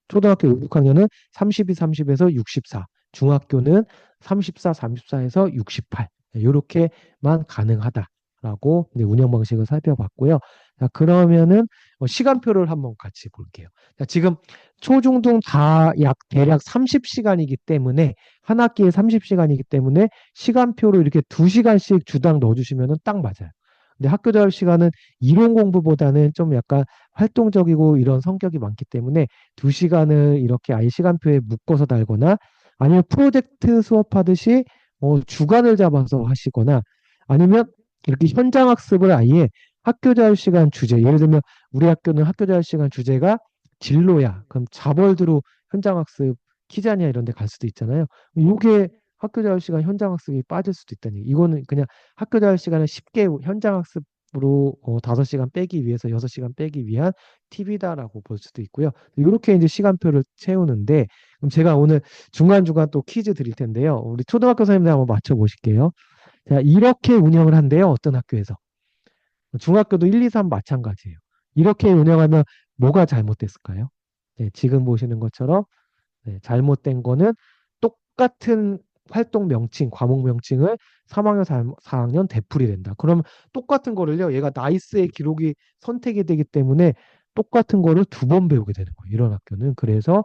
초등학교 6학년은 32, 30에서 64. 중학교는 34, 34에서 68. 이렇게만 가능하다라고 운영 방식을 살펴봤고요. 자, 그러면은 시간표를 한번 같이 볼게요. 자, 지금 초중등 다 대략 30시간이기 때문에 한 학기에 30시간이기 때문에 시간표로 이렇게 2시간씩 주당 넣어주시면 딱 맞아요. 근데 학교 자유 시간은 이론 공부보다는 좀 약간 활동적이고 이런 성격이 많기 때문에 2시간을 이렇게 아예 시간표에 묶어서 달거나 아니면 프로젝트 수업하듯이 주간을 잡아서 하시거나 아니면 이렇게 현장 학습을 아예 학교 자유 시간 주제 예를 들면 우리 학교는 학교 자유 시간 주제가 진로야. 그럼 자벌드로 현장 학습 키자니아 이런 데 갈 수도 있잖아요. 이게 학교 자유 시간 현장 학습이 빠질 수도 있다는 얘기. 이거는 그냥 학교 자유 시간을 쉽게 현장 학습으로 5시간 빼기 위해서 6시간 빼기 위한 팁이다라고 볼 수도 있고요. 이렇게 이제 시간표를 채우는데 그럼 제가 오늘 중간중간 또 퀴즈 드릴 텐데요. 우리 초등학교 선생님들 한번 맞춰 보실게요. 자, 이렇게 운영을 한대요. 어떤 학교에서. 중학교도 1, 2, 3 마찬가지예요. 이렇게 운영하면 뭐가 잘못됐을까요? 네, 지금 보시는 것처럼 잘못된 거는 똑같은 활동 명칭, 과목 명칭을 3학년, 4학년 되풀이 된다. 그럼 똑같은 거를요, 얘가 나이스의 기록이 선택이 되기 때문에 똑같은 거를 2번 배우게 되는 거예요. 이런 학교는. 그래서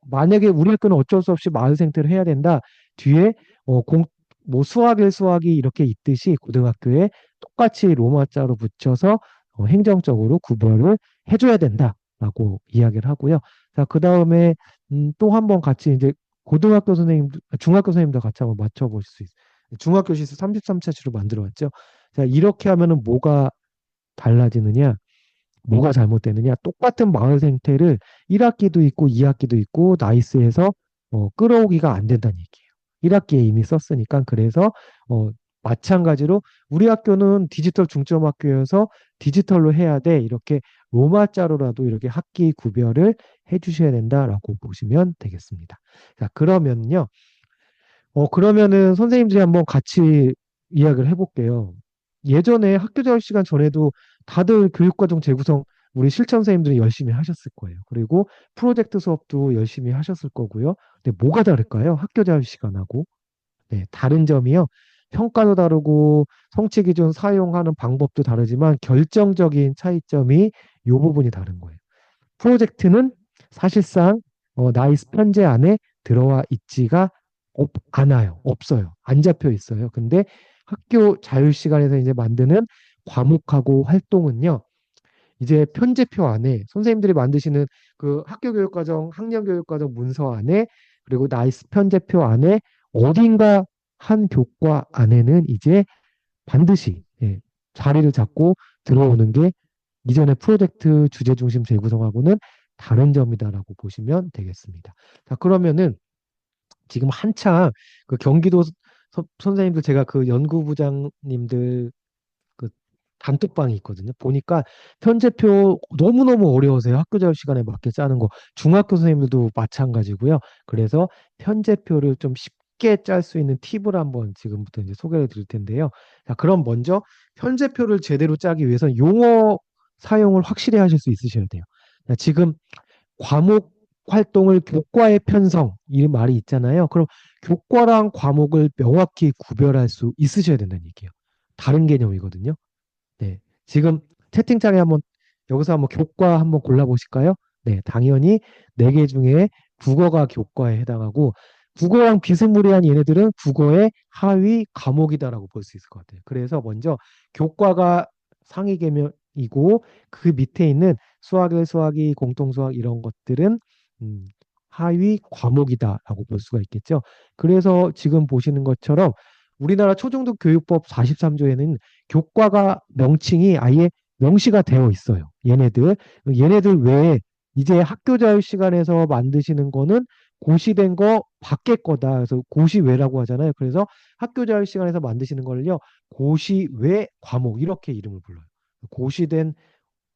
만약에 우리 학교는 어쩔 수 없이 마을 생태를 해야 된다. 뒤에 뭐 수학 1, 수학이 이렇게 있듯이 고등학교에 똑같이 로마자로 붙여서 행정적으로 구별을 해줘야 된다라고 이야기를 하고요. 자, 그 다음에 또 한 번 같이 이제 고등학교 선생님, 중학교 선생님도 같이 한번 맞춰보실 수 있어요. 중학교 시수 33차시로 만들어 왔죠. 자, 이렇게 하면은 뭐가 달라지느냐, 뭐가 잘못되느냐, 똑같은 마을 생태를 1학기도 있고 2학기도 있고 나이스에서 끌어오기가 안 된다는 얘기예요. 1학기에 이미 썼으니까. 그래서 마찬가지로 우리 학교는 디지털 중점 학교여서 디지털로 해야 돼. 이렇게 로마자로라도 이렇게 학기 구별을 해주셔야 된다라고 보시면 되겠습니다. 자, 그러면요. 그러면은 선생님들이 한번 같이 이야기를 해볼게요. 예전에 학교 자유 시간 전에도 다들 교육과정 재구성 우리 실천 선생님들이 열심히 하셨을 거예요. 그리고 프로젝트 수업도 열심히 하셨을 거고요. 근데 뭐가 다를까요? 학교 자유 시간하고. 네, 다른 점이요. 평가도 다르고 성취 기준 사용하는 방법도 다르지만 결정적인 차이점이 이 부분이 다른 거예요. 프로젝트는 사실상 나이스 편제 안에 들어와 있지가 않아요. 없어요. 안 잡혀 있어요. 근데 학교 자유 시간에서 이제 만드는 과목하고 활동은요. 이제 편제표 안에 선생님들이 만드시는 그 학교 교육과정, 학년 교육과정 문서 안에 그리고 나이스 편제표 안에 어딘가 한 교과 안에는 이제 반드시 자리를 잡고 들어오는 게 이전의 프로젝트 주제 중심 재구성하고는 다른 점이다라고 보시면 되겠습니다. 자, 그러면은 지금 한창 그 경기도 선생님들 제가 그 연구부장님들 그 단톡방이 있거든요. 보니까 편제표 너무너무 어려우세요. 학교 자유 시간에 맞게 짜는 거. 중학교 선생님들도 마찬가지고요. 그래서 편제표를 좀 쉽게 짤 수 있는 팁을 한번 지금부터 이제 소개해 드릴 텐데요. 자, 그럼 먼저 편제표를 제대로 짜기 위해서는 용어 사용을 확실히 하실 수 있으셔야 돼요. 자, 지금 과목 활동을 교과에 편성 이 말이 있잖아요. 그럼 교과랑 과목을 명확히 구별할 수 있으셔야 된다는 얘기예요. 다른 개념이거든요. 네. 지금 채팅창에 한번 여기서 한번 교과 한번 골라보실까요? 네, 당연히 네 개 중에 국어가 교과에 해당하고 국어랑 비스무리한 얘네들은 국어의 하위 과목이다라고 볼 수 있을 것 같아요. 그래서 먼저 교과가 상위 개념이고 그 밑에 있는 수학일, 수학이, 공통수학 이런 것들은 음, 하위 과목이다라고 볼 수가 있겠죠. 그래서 지금 보시는 것처럼 우리나라 초중등 교육법 43조에는 교과가 명칭이 아예 명시가 되어 있어요. 얘네들 외에 이제 학교 자유 시간에서 만드시는 거는 고시된 거 밖에 거다. 그래서 고시외라고 하잖아요. 그래서 학교 자유 시간에서 만드시는 걸요. 고시외 과목 이렇게 이름을 불러요. 고시된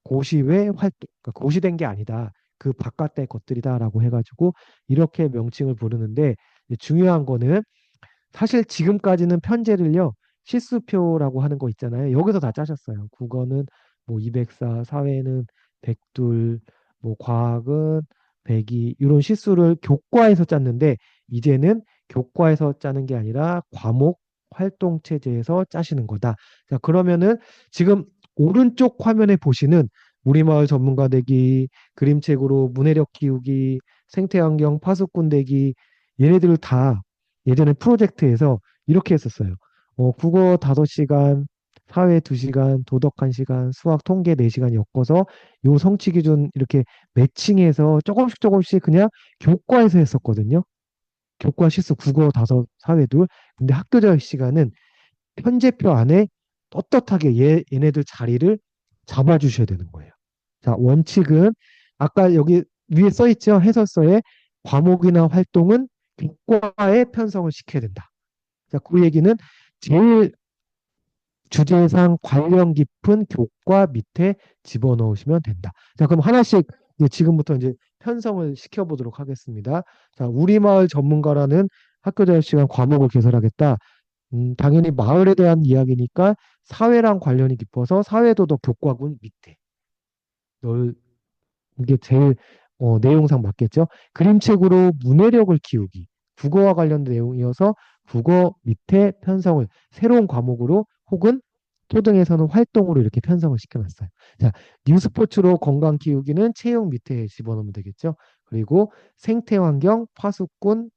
고시외 활동, 그러니까 고시된 게 아니다. 그 바깥의 것들이다라고 해가지고 이렇게 명칭을 부르는데 중요한 거는 사실 지금까지는 편제를요, 실수표라고 하는 거 있잖아요. 여기서 다 짜셨어요. 국어는 뭐 204, 사회는 102, 뭐 과학은 102, 이런 실수를 교과에서 짰는데, 이제는 교과에서 짜는 게 아니라 과목 활동 체제에서 짜시는 거다. 자, 그러면은 지금 오른쪽 화면에 보시는 우리마을 전문가 되기, 그림책으로 문해력 키우기, 생태환경 파수꾼 되기, 얘네들을 다 예전에 프로젝트에서 이렇게 했었어요. 국어 5시간, 사회 2시간, 도덕 1시간, 수학 통계 4시간 엮어서 요 성취 기준 이렇게 매칭해서 조금씩 조금씩 그냥 교과에서 했었거든요. 교과 실수 국어 5, 사회 2. 근데 학교 자유 시간은 편제표 안에 떳떳하게 얘네들 자리를 잡아주셔야 되는 거예요. 자, 원칙은 아까 여기 위에 써 있죠. 해설서에 과목이나 활동은 교과에 편성을 시켜야 된다. 자, 그 얘기는 제일 주제상 관련 깊은 교과 밑에 집어넣으시면 된다. 자, 그럼 하나씩 이제 지금부터 이제 편성을 시켜보도록 하겠습니다. 자, 우리 마을 전문가라는 학교 자유 시간 과목을 개설하겠다. 당연히 마을에 대한 이야기니까 사회랑 관련이 깊어서 사회도덕 교과군 밑에 넣을 이게 제일 내용상 맞겠죠. 그림책으로 문해력을 키우기. 국어와 관련된 내용이어서 국어 밑에 편성을 새로운 과목으로 혹은 초등에서는 활동으로 이렇게 편성을 시켜놨어요. 자, 뉴스포츠로 건강 키우기는 체육 밑에 집어넣으면 되겠죠. 그리고 생태환경, 파수꾼,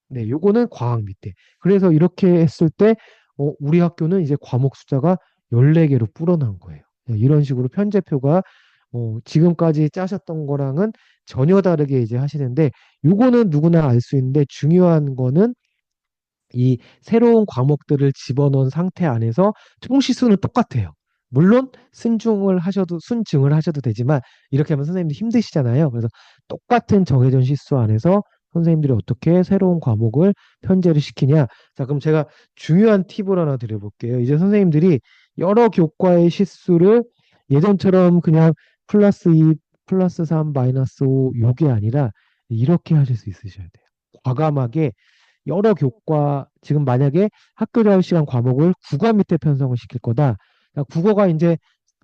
네, 요거는 과학 밑에. 그래서 이렇게 했을 때 우리 학교는 이제 과목 숫자가 14개로 불어난 거예요. 네, 이런 식으로 편제표가 지금까지 짜셨던 거랑은 전혀 다르게 이제 하시는데 요거는 누구나 알 수 있는데 중요한 거는 이 새로운 과목들을 집어넣은 상태 안에서 총시수는 똑같아요. 물론 순증을 하셔도 되지만 이렇게 하면 선생님들 힘드시잖아요. 그래서 똑같은 정해진 시수 안에서 선생님들이 어떻게 새로운 과목을 편제를 시키냐. 자, 그럼 제가 중요한 팁을 하나 드려볼게요. 이제 선생님들이 여러 교과의 시수를 예전처럼 그냥 플러스 2, 플러스 3, 마이너스 5 요게 아니라 이렇게 하실 수 있으셔야 돼요. 과감하게 여러 교과 지금 만약에 학교 자유 시간 과목을 국어 밑에 편성을 시킬 거다. 그러니까 국어가 이제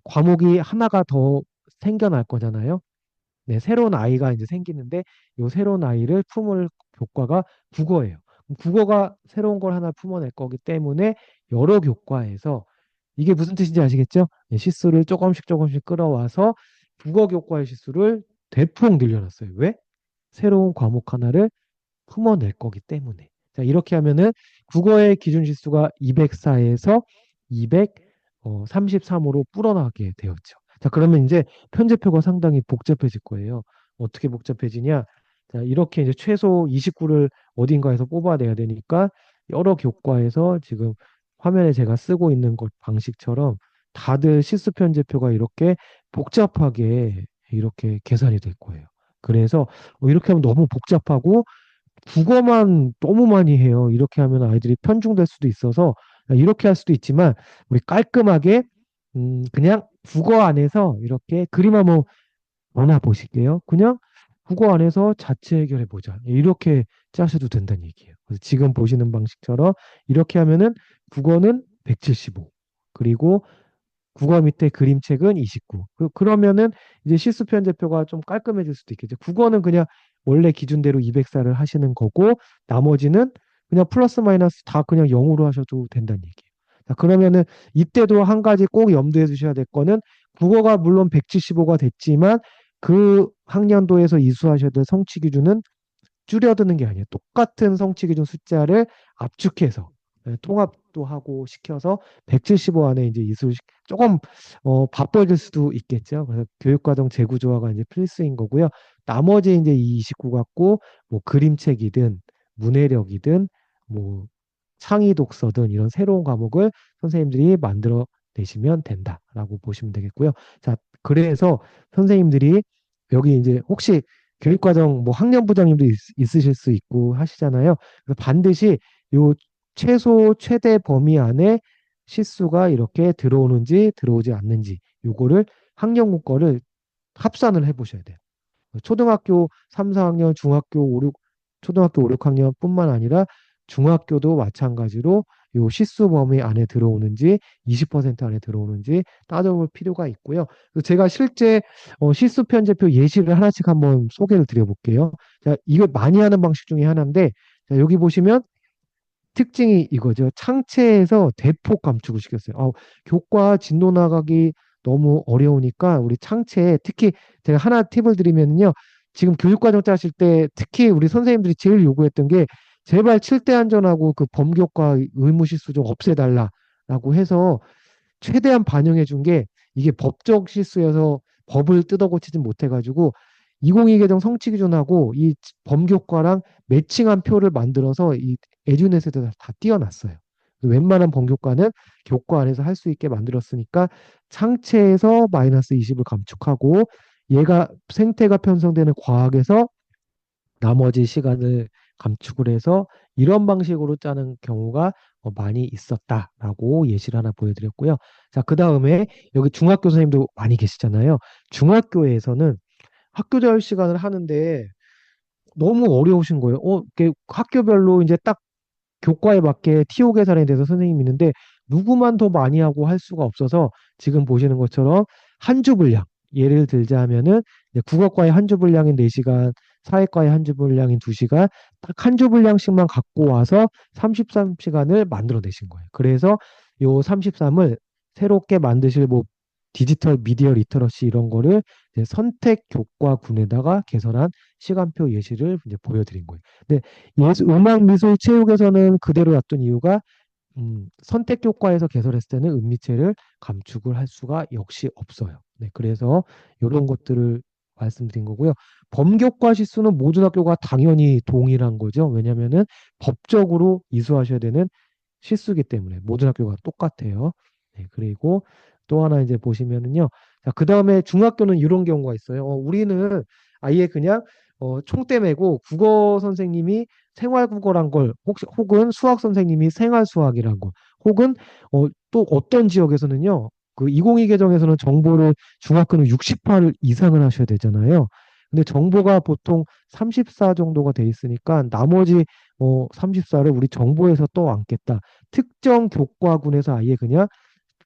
과목이 하나가 더 생겨날 거잖아요. 네, 새로운 아이가 이제 생기는데 이 새로운 아이를 품을 교과가 국어예요. 그럼 국어가 새로운 걸 하나 품어낼 거기 때문에 여러 교과에서 이게 무슨 뜻인지 아시겠죠? 네, 시수를 조금씩 조금씩 끌어와서 국어 교과의 시수를 대폭 늘려놨어요. 왜? 새로운 과목 하나를 품어낼 거기 때문에. 자, 이렇게 하면은 국어의 기준 지수가 204에서 233으로 불어나게 되었죠. 자, 그러면 이제 편제표가 상당히 복잡해질 거예요. 어떻게 복잡해지냐? 자, 이렇게 이제 최소 29를 어딘가에서 뽑아내야 되니까 여러 교과에서 지금 화면에 제가 쓰고 있는 것 방식처럼 다들 실수 편제표가 이렇게 복잡하게 이렇게 계산이 될 거예요. 그래서 이렇게 하면 너무 복잡하고 국어만 너무 많이 해요. 이렇게 하면 아이들이 편중될 수도 있어서 이렇게 할 수도 있지만 우리 깔끔하게 그냥 국어 안에서 이렇게 그림 한번 하나 보실게요. 그냥 국어 안에서 자체 해결해 보자. 이렇게 짜셔도 된다는 얘기예요. 그래서 지금 보시는 방식처럼 이렇게 하면은 국어는 175. 그리고 국어 밑에 그림책은 29. 그러면은 이제 실수 편제표가 좀 깔끔해질 수도 있겠죠. 국어는 그냥 원래 기준대로 204를 하시는 거고 나머지는 그냥 플러스 마이너스 다 그냥 0으로 하셔도 된다는 얘기예요. 자, 그러면은 이때도 한 가지 꼭 염두에 두셔야 될 거는 국어가 물론 175가 됐지만 그 학년도에서 이수하셔야 될 성취 기준은 줄여드는 게 아니에요. 똑같은 성취 기준 숫자를 압축해서 통합도 하고 시켜서 175 안에 이제 이수를 조금 바빠질 수도 있겠죠. 그래서 교육과정 재구조화가 이제 필수인 거고요. 나머지 이제 이 29 갖고 뭐 그림책이든 문해력이든 뭐 창의 독서든 이런 새로운 과목을 선생님들이 만들어 내시면 된다라고 보시면 되겠고요. 자, 그래서 선생님들이 여기 이제 혹시 교육과정 뭐 학년부장님도 있으실 수 있고 하시잖아요. 그래서 반드시 요 최소 최대 범위 안에 실수가 이렇게 들어오는지 들어오지 않는지 요거를 학년군 거를 합산을 해보셔야 돼요. 초등학교 3, 4학년, 중학교 5, 6, 초등학교 5, 6학년뿐만 아니라 중학교도 마찬가지로 요 실수 범위 안에 들어오는지 20% 안에 들어오는지 따져볼 필요가 있고요. 그래서 제가 실제 실수 편제표 예시를 하나씩 한번 소개를 드려볼게요. 자, 이거 많이 하는 방식 중에 하나인데 자, 여기 보시면 특징이 이거죠. 창체에서 대폭 감축을 시켰어요. 교과 진도 나가기 너무 어려우니까 우리 창체에 특히 제가 하나 팁을 드리면요. 지금 교육과정 짜실 때 특히 우리 선생님들이 제일 요구했던 게 제발 7대 안전하고 그 범교과 의무실수 좀 없애달라라고 해서 최대한 반영해 준 게 이게 법적 실수여서 법을 뜯어 고치진 못해가지고 2022 개정 성취 기준하고 이 범교과랑 매칭한 표를 만들어서 이 에듀넷에다 다 띄워놨어요. 웬만한 범교과는 교과 안에서 할 수 있게 만들었으니까 상체에서 마이너스 20을 감축하고 얘가 생태가 편성되는 과학에서 나머지 시간을 감축을 해서 이런 방식으로 짜는 경우가 많이 있었다라고 예시를 하나 보여드렸고요. 자, 그 다음에 여기 중학교 선생님도 많이 계시잖아요. 중학교에서는 학교 자율 시간을 하는데 너무 어려우신 거예요. 학교별로 이제 딱 교과에 맞게 TO 계산에 대해서 선생님이 있는데 누구만 더 많이 하고 할 수가 없어서 지금 보시는 것처럼 한 주 분량 예를 들자면은 이제 국어과의 한 주 분량인 4시간, 사회과의 한 주 분량인 2시간 딱 한 주 분량씩만 갖고 와서 33시간을 만들어내신 거예요. 그래서 요 33을 새롭게 만드실 뭐 디지털 미디어 리터러시 이런 거를 이제 선택 교과군에다가 개설한 시간표 예시를 이제 보여드린 거예요. 근데 음악, 미술, 체육에서는 그대로 놨던 이유가 선택 교과에서 개설했을 때는 음미체를 감축을 할 수가 역시 없어요. 네, 그래서 이런 것들을 말씀드린 거고요. 범교과 실수는 모든 학교가 당연히 동일한 거죠. 왜냐하면은 법적으로 이수하셔야 되는 실수기 때문에 모든 학교가 똑같아요. 네, 그리고 또 하나 이제 보시면은요. 자, 그 다음에 중학교는 이런 경우가 있어요. 우리는 아예 그냥 총대 메고 국어 선생님이 생활국어란 걸 혹은 수학 선생님이 생활수학이란 걸 혹은 또 어떤 지역에서는요. 그 2022 개정에서는 정보를 중학교는 68 이상을 하셔야 되잖아요. 근데 정보가 보통 34 정도가 돼 있으니까 나머지 34를 우리 정보에서 또 안겠다. 특정 교과군에서 아예 그냥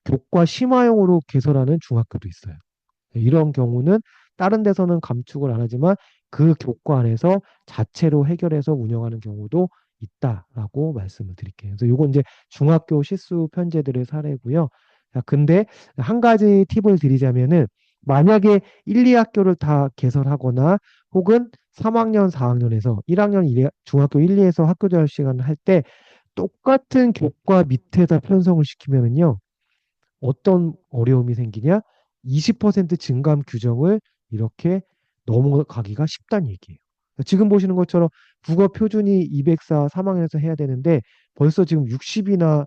교과 심화용으로 개설하는 중학교도 있어요. 이런 경우는 다른 데서는 감축을 안 하지만 그 교과 안에서 자체로 해결해서 운영하는 경우도 있다라고 말씀을 드릴게요. 그래서 이건 이제 중학교 실수 편제들의 사례고요. 자, 근데 한 가지 팁을 드리자면은 만약에 1, 2학교를 다 개설하거나 혹은 3학년, 4학년에서 1학년 중학교 1, 2에서 학교 자율 시간을 할 때 똑같은 교과 밑에다 편성을 시키면은요. 어떤 어려움이 생기냐? 20% 증감 규정을 이렇게 넘어가기가 쉽다는 얘기예요. 지금 보시는 것처럼 국어 표준이 204 3학년에서 해야 되는데 벌써 지금 60이나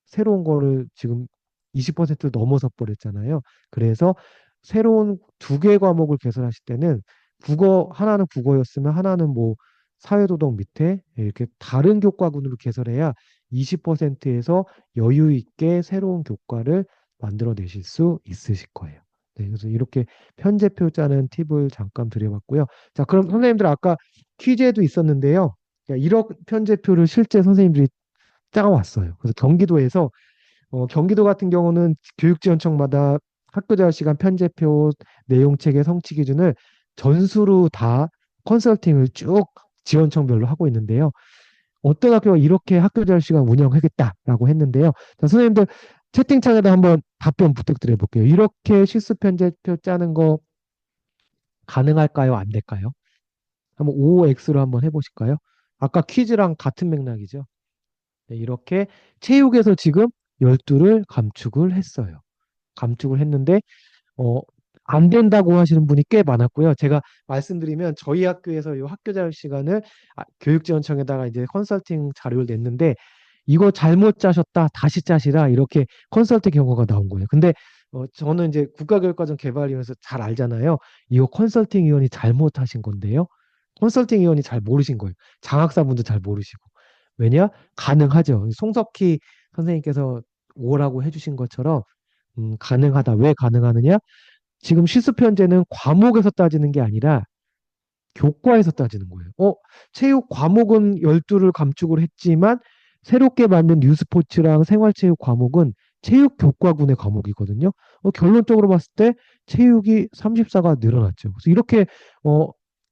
새로운 거를 지금 20% 넘어서 버렸잖아요. 그래서 새로운 두 개 과목을 개설하실 때는 하나는 국어였으면 하나는 뭐 사회도덕 밑에 이렇게 다른 교과군으로 개설해야 20%에서 여유 있게 새로운 교과를 만들어내실 수 있으실 거예요. 네, 그래서 이렇게 편제표 짜는 팁을 잠깐 드려봤고요. 자, 그럼 선생님들 아까 퀴즈에도 있었는데요. 1억 편제표를 실제 선생님들이 짜왔어요. 그래서 경기도에서 경기도 같은 경우는 교육지원청마다 학교자율시간 편제표 내용체계 성취 기준을 전수로 다 컨설팅을 쭉 지원청별로 하고 있는데요. 어떤 학교가 이렇게 학교자율시간 운영하겠다라고 했는데요. 자, 선생님들 채팅창에다 한번 답변 부탁드려 볼게요. 이렇게 실수 편제표 짜는 거 가능할까요? 안 될까요? 한번 OX로 한번 해보실까요? 아까 퀴즈랑 같은 맥락이죠. 네, 이렇게 체육에서 지금 12를 감축을 했어요. 감축을 했는데 어, 안 된다고 하시는 분이 꽤 많았고요. 제가 말씀드리면 저희 학교에서 이 학교 자율 시간을 교육지원청에다가 이제 컨설팅 자료를 냈는데 이거 잘못 짜셨다, 다시 짜시라 이렇게 컨설팅 경고가 나온 거예요. 근데 저는 이제 국가교육과정 개발위원회에서 잘 알잖아요. 이거 컨설팅 위원이 잘못하신 건데요. 컨설팅 위원이 잘 모르신 거예요. 장학사분도 잘 모르시고. 왜냐? 가능하죠. 송석희 선생님께서 오라고 해주신 것처럼 가능하다. 왜 가능하느냐? 지금 실수편제는 과목에서 따지는 게 아니라 교과에서 따지는 거예요. 체육 과목은 12를 감축을 했지만 새롭게 만든 뉴스포츠랑 생활체육 과목은 체육 교과군의 과목이거든요. 결론적으로 봤을 때 체육이 34가 늘어났죠. 그래서 이렇게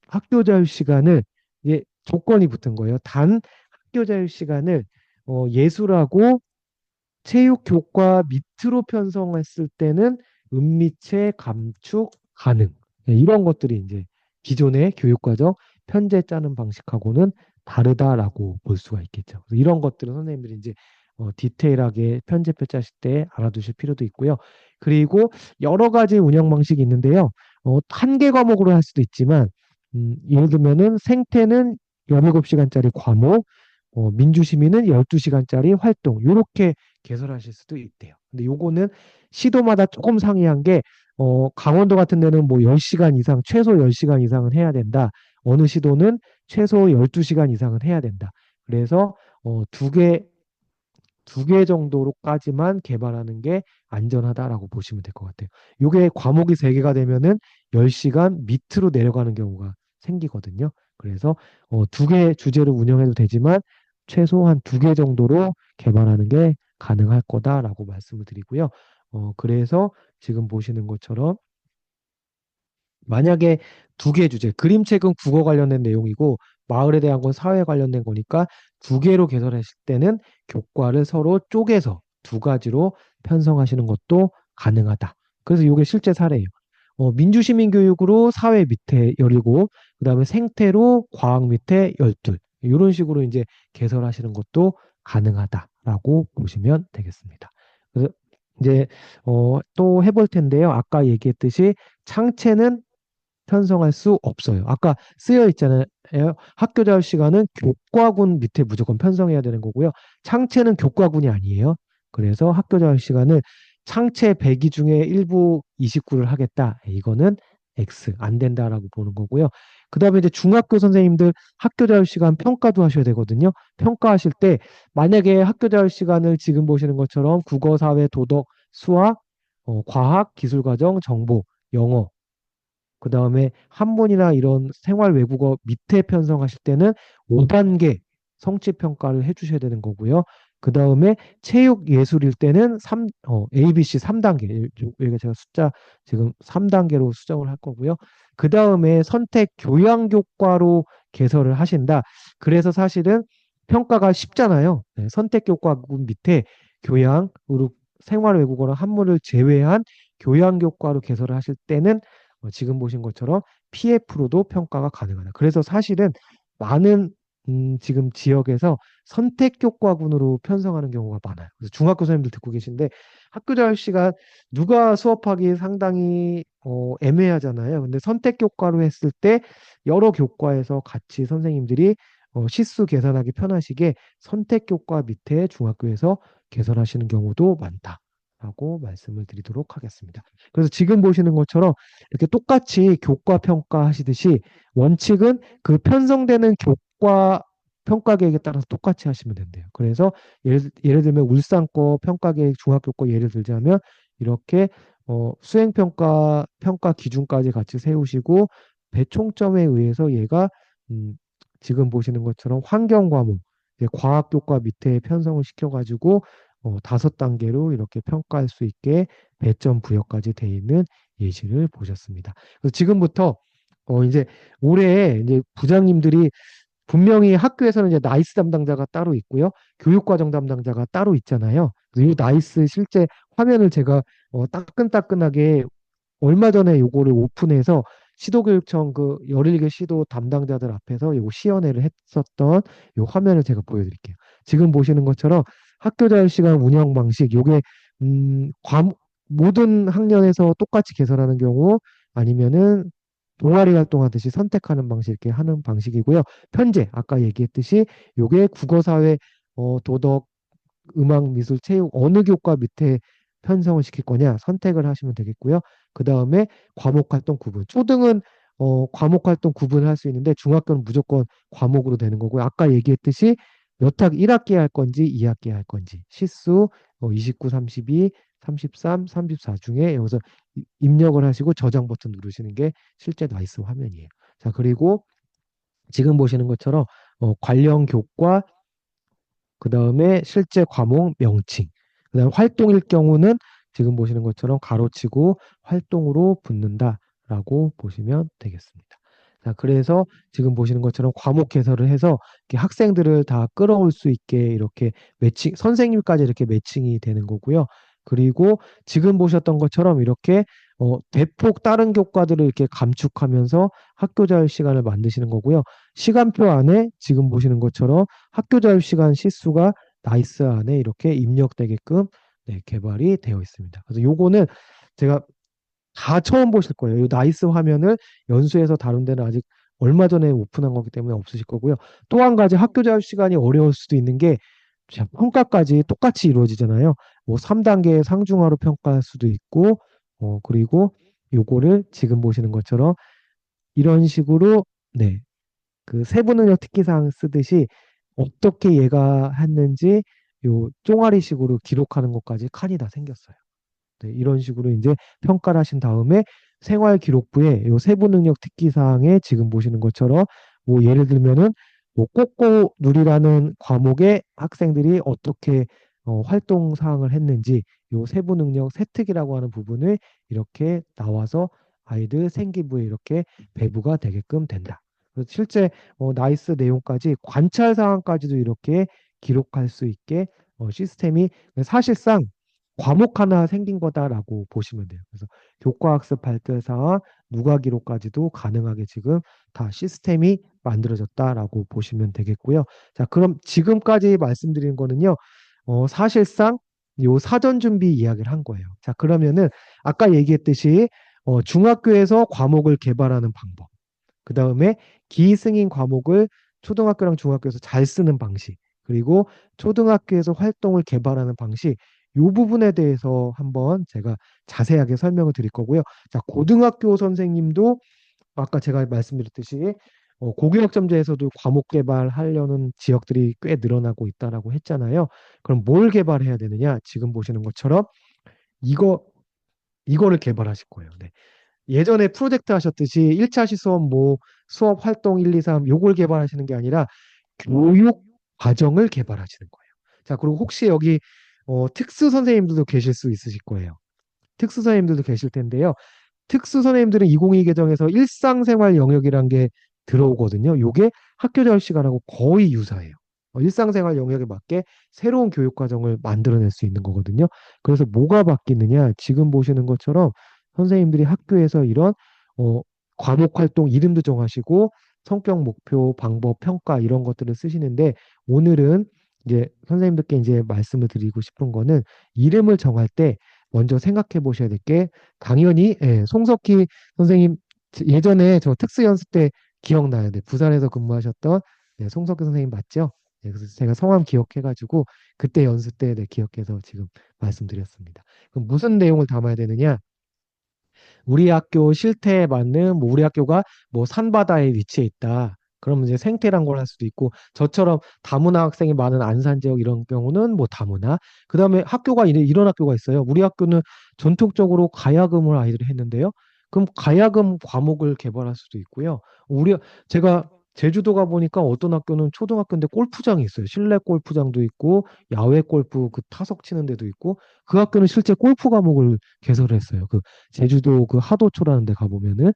학교 자유 시간을 조건이 붙은 거예요. 단 학교 자유 시간을 예술하고 체육 교과 밑으로 편성했을 때는 은미체 감축 가능. 이런 것들이 이제 기존의 교육과정 편제 짜는 방식하고는 다르다라고 볼 수가 있겠죠. 그래서 이런 것들은 선생님들이 이제 디테일하게 편제표 짜실 때 알아두실 필요도 있고요. 그리고 여러 가지 운영 방식이 있는데요. 한 개 과목으로 할 수도 있지만 예를 들면은 생태는 17시간짜리 과목, 민주시민은 12시간짜리 활동 이렇게 개설하실 수도 있대요. 근데 요거는 시도마다 조금 상이한 게 강원도 같은 데는 뭐 10시간 이상, 최소 10시간 이상은 해야 된다. 어느 시도는 최소 12시간 이상은 해야 된다. 그래서 두 개 정도로까지만 개발하는 게 안전하다라고 보시면 될 것 같아요. 요게 과목이 세 개가 되면은 10시간 밑으로 내려가는 경우가 생기거든요. 그래서 두 개 주제를 운영해도 되지만 최소한 두 개 정도로 개발하는 게 가능할 거다라고 말씀을 드리고요. 그래서 지금 보시는 것처럼 만약에 두 개 주제, 그림책은 국어 관련된 내용이고 마을에 대한 건 사회 관련된 거니까 두 개로 개설하실 때는 교과를 서로 쪼개서 두 가지로 편성하시는 것도 가능하다. 그래서 이게 실제 사례예요. 민주시민교육으로 사회 밑에 17, 그다음에 생태로 과학 밑에 12. 이런 식으로 이제 개설하시는 것도 가능하다라고 보시면 되겠습니다. 그래서 이제 또 해볼 텐데요. 아까 얘기했듯이 창체는 편성할 수 없어요. 아까 쓰여 있잖아요. 학교 자율 시간은 교과군 밑에 무조건 편성해야 되는 거고요. 창체는 교과군이 아니에요. 그래서 학교 자율 시간을 창체 102 중에 일부 29를 하겠다. 이거는 X 안 된다라고 보는 거고요. 그다음에 이제 중학교 선생님들 학교 자율 시간 평가도 하셔야 되거든요. 평가하실 때 만약에 학교 자율 시간을 지금 보시는 것처럼 국어, 사회, 도덕, 수학, 과학, 기술과정, 정보, 영어 그 다음에 한문이나 이런 생활 외국어 밑에 편성하실 때는 5단계 성취 평가를 해주셔야 되는 거고요. 그 다음에 체육 예술일 때는 ABC 3단계. 여기가 제가 숫자 지금 3단계로 수정을 할 거고요. 그 다음에 선택 교양교과로 개설을 하신다. 그래서 사실은 평가가 쉽잖아요. 네, 선택 교과군 밑에 교양으로 생활 외국어랑 한문을 제외한 교양교과로 개설을 하실 때는 지금 보신 것처럼 PF로도 평가가 가능하다. 그래서 사실은 많은 지금 지역에서 선택교과군으로 편성하는 경우가 많아요. 그래서 중학교 선생님들 듣고 계신데 학교 자율 시간 누가 수업하기 상당히 애매하잖아요. 근데 선택교과로 했을 때 여러 교과에서 같이 선생님들이 시수 계산하기 편하시게 선택교과 밑에 중학교에서 개설하시는 경우도 많다라고 말씀을 드리도록 하겠습니다. 그래서 지금 보시는 것처럼 이렇게 똑같이 교과 평가 하시듯이 원칙은 그 편성되는 교과 평가 계획에 따라서 똑같이 하시면 된대요. 그래서 예를 들면 울산 거 평가 계획, 중학교 거 예를 들자면 이렇게 평가 기준까지 같이 세우시고 배총점에 의해서 얘가 지금 보시는 것처럼 환경 과목, 이제 과학 교과 밑에 편성을 시켜가지고 5단계로 이렇게 평가할 수 있게 배점 부여까지 돼 있는 예시를 보셨습니다. 그래서 지금부터 이제 올해 이제 부장님들이 분명히 학교에서는 이제 나이스 담당자가 따로 있고요. 교육과정 담당자가 따로 있잖아요. 이 나이스 실제 화면을 제가 따끈따끈하게 얼마 전에 요거를 오픈해서 시도교육청 그 17개 시도 담당자들 앞에서 요거 시연회를 했었던 요 화면을 제가 보여드릴게요. 지금 보시는 것처럼 학교자율시간 운영 방식, 요게 모든 학년에서 똑같이 개설하는 경우 아니면은 동아리 활동하듯이 선택하는 방식 이렇게 하는 방식이고요. 편제 아까 얘기했듯이 요게 국어, 사회, 도덕, 음악, 미술, 체육 어느 교과 밑에 편성을 시킬 거냐 선택을 하시면 되겠고요. 그 다음에 과목 활동 구분. 초등은 과목 활동 구분을 할 수 있는데 중학교는 무조건 과목으로 되는 거고요. 아까 얘기했듯이 몇 학 1학기에 할 건지 2학기에 할 건지 시수 29, 32, 33, 34 중에 여기서 입력을 하시고 저장 버튼 누르시는 게 실제 나이스 화면이에요. 자, 그리고 지금 보시는 것처럼 관련 교과 그 다음에 실제 과목 명칭, 그 다음 활동일 경우는 지금 보시는 것처럼 가로치고 활동으로 붙는다라고 보시면 되겠습니다. 자, 그래서 지금 보시는 것처럼 과목 개설을 해서 이렇게 학생들을 다 끌어올 수 있게 이렇게 매칭, 선생님까지 이렇게 매칭이 되는 거고요. 그리고 지금 보셨던 것처럼 이렇게 대폭 다른 교과들을 이렇게 감축하면서 학교 자율 시간을 만드시는 거고요. 시간표 안에 지금 보시는 것처럼 학교 자율 시간 시수가 나이스 안에 이렇게 입력되게끔 네, 개발이 되어 있습니다. 그래서 요거는 제가 다 처음 보실 거예요. 이 나이스 화면을 연수해서 다룬 데는 아직 얼마 전에 오픈한 거기 때문에 없으실 거고요. 또 한 가지 학교 자율 시간이 어려울 수도 있는 게 평가까지 똑같이 이루어지잖아요. 뭐 3단계 상중하로 평가할 수도 있고 그리고 요거를 지금 보시는 것처럼 이런 식으로 네, 그 세부 능력 특기사항 쓰듯이 어떻게 얘가 했는지 요 쫑아리식으로 기록하는 것까지 칸이 다 생겼어요. 네, 이런 식으로 이제 평가를 하신 다음에 생활 기록부에 요 세부 능력 특기 사항에 지금 보시는 것처럼 뭐 예를 들면은 뭐 꼬꼬 누리라는 과목에 학생들이 어떻게 활동 사항을 했는지 요 세부 능력 세특이라고 하는 부분을 이렇게 나와서 아이들 생기부에 이렇게 배부가 되게끔 된다. 그래서 실제 나이스 내용까지 관찰 사항까지도 이렇게 기록할 수 있게 시스템이 사실상 과목 하나 생긴 거다라고 보시면 돼요. 그래서 교과학습 발달 사항, 누가 기록까지도 가능하게 지금 다 시스템이 만들어졌다라고 보시면 되겠고요. 자, 그럼 지금까지 말씀드린 거는요, 사실상 요 사전 준비 이야기를 한 거예요. 자, 그러면은 아까 얘기했듯이 중학교에서 과목을 개발하는 방법, 그 다음에 기승인 과목을 초등학교랑 중학교에서 잘 쓰는 방식, 그리고 초등학교에서 활동을 개발하는 방식, 이 부분에 대해서 한번 제가 자세하게 설명을 드릴 거고요. 자, 고등학교 선생님도 아까 제가 말씀드렸듯이 고교학점제에서도 과목 개발하려는 지역들이 꽤 늘어나고 있다라고 했잖아요. 그럼 뭘 개발해야 되느냐? 지금 보시는 것처럼 이거를 개발하실 거예요. 네. 예전에 프로젝트 하셨듯이 1차 시수업 뭐 수업 활동 1, 2, 3 요걸 개발하시는 게 아니라 교육 과정을 개발하시는 거예요. 자, 그리고 혹시 여기 특수 선생님들도 계실 수 있으실 거예요. 특수 선생님들도 계실 텐데요. 특수 선생님들은 2022 개정에서 일상생활 영역이란 게 들어오거든요. 요게 학교자율 시간하고 거의 유사해요. 일상생활 영역에 맞게 새로운 교육 과정을 만들어낼 수 있는 거거든요. 그래서 뭐가 바뀌느냐? 지금 보시는 것처럼 선생님들이 학교에서 이런 과목 활동 이름도 정하시고 성격 목표, 방법, 평가 이런 것들을 쓰시는데 오늘은 이제 선생님들께 이제 말씀을 드리고 싶은 거는 이름을 정할 때 먼저 생각해 보셔야 될 게 당연히 송석희 선생님 예전에 저 특수 연수 때 기억나요. 네, 부산에서 근무하셨던 네, 송석규 선생님 맞죠? 네, 그래서 제가 성함 기억해가지고 그때 연수 때 네, 기억해서 지금 말씀드렸습니다. 그럼 무슨 내용을 담아야 되느냐? 우리 학교 실태에 맞는 뭐 우리 학교가 뭐 산바다에 위치해 있다. 그러면 이제 생태란 걸 할 수도 있고 저처럼 다문화 학생이 많은 안산 지역 이런 경우는 뭐 다문화. 그다음에 학교가 이런 학교가 있어요. 우리 학교는 전통적으로 가야금을 아이들이 했는데요. 그럼 가야금 과목을 개발할 수도 있고요. 제가 제주도 가 보니까 어떤 학교는 초등학교인데 골프장이 있어요. 실내 골프장도 있고 야외 골프 그 타석 치는 데도 있고 그 학교는 실제 골프 과목을 개설했어요. 그 제주도 그 하도초라는 데 가보면은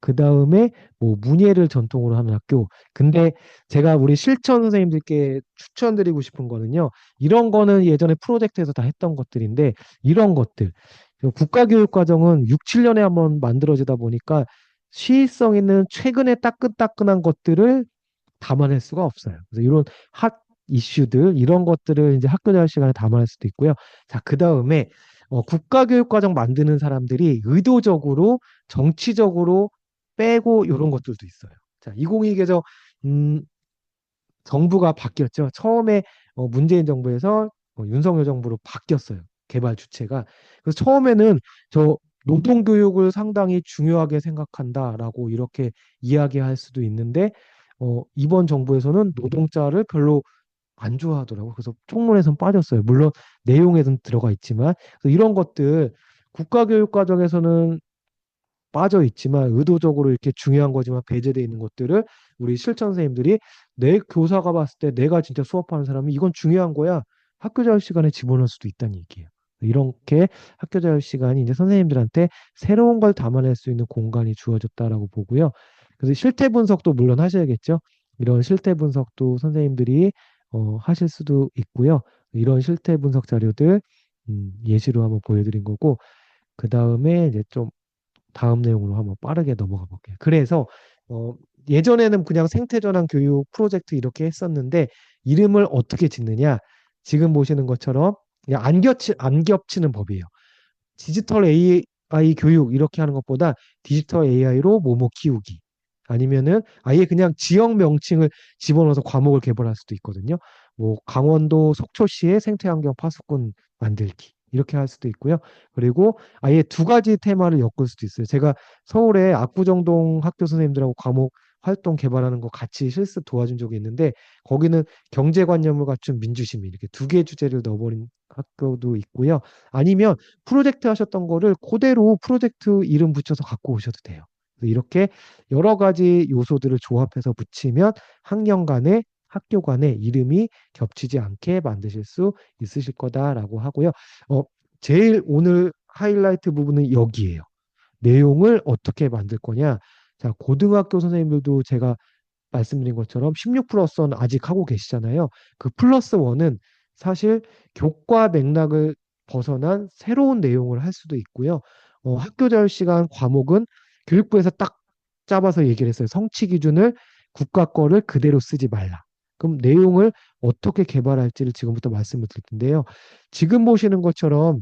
그 다음에 뭐 문예를 전통으로 하는 학교. 근데 제가 우리 실천 선생님들께 추천드리고 싶은 거는요. 이런 거는 예전에 프로젝트에서 다 했던 것들인데 이런 것들. 국가교육과정은 6, 7년에 한번 만들어지다 보니까 시의성 있는 최근에 따끈따끈한 것들을 담아낼 수가 없어요. 그래서 이런 핫 이슈들 이런 것들을 이제 학교 자율 시간에 담아낼 수도 있고요. 자, 그 다음에 국가교육과정 만드는 사람들이 의도적으로 정치적으로 빼고 이런 것들도 있어요. 자, 2022 개정 정부가 바뀌었죠. 처음에 문재인 정부에서 윤석열 정부로 바뀌었어요. 개발 주체가. 그래서 처음에는 저 노동교육을 상당히 중요하게 생각한다라고 이렇게 이야기할 수도 있는데 이번 정부에서는 노동자를 별로 안 좋아하더라고요. 그래서 총론에선 빠졌어요. 물론 내용에는 들어가 있지만 그래서 이런 것들 국가교육 과정에서는 빠져 있지만 의도적으로 이렇게 중요한 거지만 배제되어 있는 것들을 우리 실천 선생님들이 내 교사가 봤을 때 내가 진짜 수업하는 사람이 이건 중요한 거야. 학교 자율 시간에 집어넣을 수도 있다는 얘기예요. 이렇게 학교 자율 시간이 이제 선생님들한테 새로운 걸 담아낼 수 있는 공간이 주어졌다라고 보고요. 그래서 실태 분석도 물론 하셔야겠죠. 이런 실태 분석도 선생님들이 하실 수도 있고요. 이런 실태 분석 자료들 예시로 한번 보여드린 거고 그 다음에 이제 좀 다음 내용으로 한번 빠르게 넘어가 볼게요. 그래서 예전에는 그냥 생태전환 교육 프로젝트 이렇게 했었는데 이름을 어떻게 짓느냐? 지금 보시는 것처럼 그냥 안 겹치는 법이에요. 디지털 AI 교육 이렇게 하는 것보다 디지털 AI로 뭐뭐 키우기 아니면은 아예 그냥 지역 명칭을 집어넣어서 과목을 개발할 수도 있거든요. 뭐 강원도 속초시의 생태환경 파수꾼 만들기 이렇게 할 수도 있고요. 그리고 아예 두 가지 테마를 엮을 수도 있어요. 제가 서울에 압구정동 학교 선생님들하고 과목 활동 개발하는 거 같이 실습 도와준 적이 있는데 거기는 경제관념을 갖춘 민주시민 이렇게 두 개 주제를 넣어버린 학교도 있고요. 아니면 프로젝트 하셨던 거를 그대로 프로젝트 이름 붙여서 갖고 오셔도 돼요. 이렇게 여러 가지 요소들을 조합해서 붙이면 학년 간에 학교 간에 이름이 겹치지 않게 만드실 수 있으실 거다라고 하고요. 제일 오늘 하이라이트 부분은 여기에요. 내용을 어떻게 만들 거냐. 자, 고등학교 선생님들도 제가 말씀드린 것처럼 16 플러스 1 아직 하고 계시잖아요. 그 플러스 1은 사실 교과 맥락을 벗어난 새로운 내용을 할 수도 있고요. 학교 자율 시간 과목은 교육부에서 딱 잡아서 얘기를 했어요. 성취 기준을 국가 거를 그대로 쓰지 말라. 그럼 내용을 어떻게 개발할지를 지금부터 말씀을 드릴 텐데요. 지금 보시는 것처럼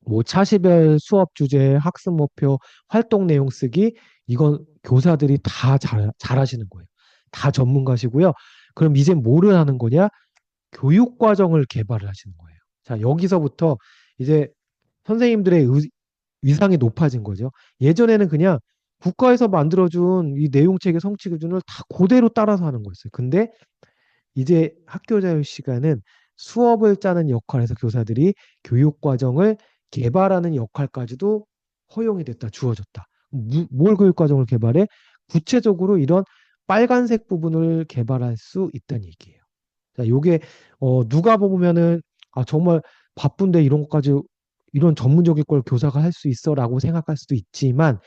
뭐 차시별 수업 주제, 학습 목표, 활동 내용 쓰기 이건 교사들이 다 잘하시는 거예요. 다 전문가시고요. 그럼 이제 뭐를 하는 거냐? 교육 과정을 개발을 하시는 거예요. 자, 여기서부터 이제 선생님들의 위상이 높아진 거죠. 예전에는 그냥 국가에서 만들어준 이 내용체계 성취 기준을 다 그대로 따라서 하는 거였어요. 근데 이제 학교 자율 시간은 수업을 짜는 역할에서 교사들이 교육 과정을 개발하는 역할까지도 허용이 됐다, 주어졌다. 뭘 교육 과정을 개발해? 구체적으로 이런 빨간색 부분을 개발할 수 있다는 얘기예요. 자, 요게 누가 보면은 정말 바쁜데 이런 것까지 이런 전문적인 걸 교사가 할 수 있어라고 생각할 수도 있지만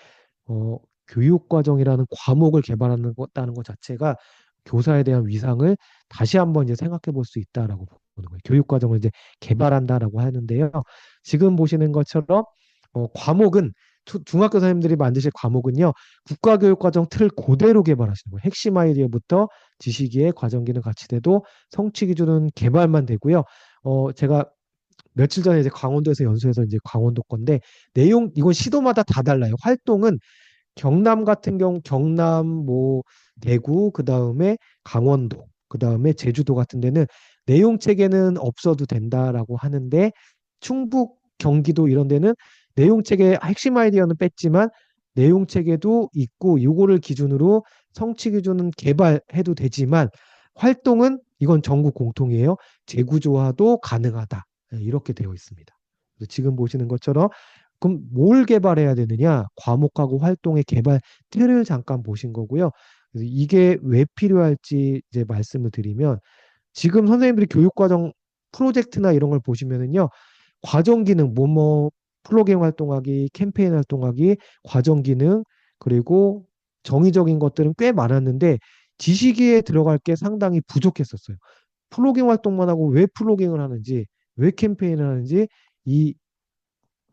교육과정이라는 과목을 개발하는 다는 것 자체가 교사에 대한 위상을 다시 한번 이제 생각해 볼 수 있다라고 보는 거예요. 교육과정을 이제 개발한다라고 하는데요. 지금 보시는 것처럼 과목은 중학교 선생님들이 만드실 과목은요. 국가교육과정 틀 그대로 개발하시는 거예요. 핵심 아이디어부터 지식이의 과정기능 가치대도 성취 기준은 개발만 되고요. 제가 며칠 전에 이제 강원도에서 연수해서 이제 강원도 건데 내용 이건 시도마다 다 달라요. 활동은 경남 같은 경우 경남 뭐 대구 그다음에 강원도 그다음에 제주도 같은 데는 내용 체계는 없어도 된다라고 하는데 충북 경기도 이런 데는 내용 체계 핵심 아이디어는 뺐지만 내용 체계도 있고 요거를 기준으로 성취 기준은 개발해도 되지만 활동은 이건 전국 공통이에요. 재구조화도 가능하다. 네, 이렇게 되어 있습니다. 그래서 지금 보시는 것처럼 그럼 뭘 개발해야 되느냐? 과목하고 활동의 개발 틀을 잠깐 보신 거고요. 그래서 이게 왜 필요할지 이제 말씀을 드리면 지금 선생님들이 교육과정 프로젝트나 이런 걸 보시면은요. 과정 기능, 뭐뭐 플로깅 활동하기, 캠페인 활동하기, 과정 기능, 그리고 정의적인 것들은 꽤 많았는데 지식에 들어갈 게 상당히 부족했었어요. 플로깅 활동만 하고 왜 플로깅을 하는지, 왜 캠페인을 하는지 이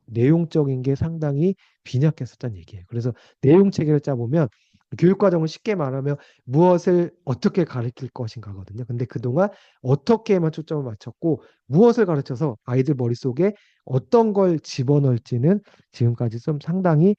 내용적인 게 상당히 빈약했었다는 얘기예요. 그래서 내용 체계를 짜보면 교육과정을 쉽게 말하면 무엇을 어떻게 가르칠 것인가거든요. 근데 그동안 어떻게만 초점을 맞췄고 무엇을 가르쳐서 아이들 머릿속에 어떤 걸 집어넣을지는 지금까지 좀 상당히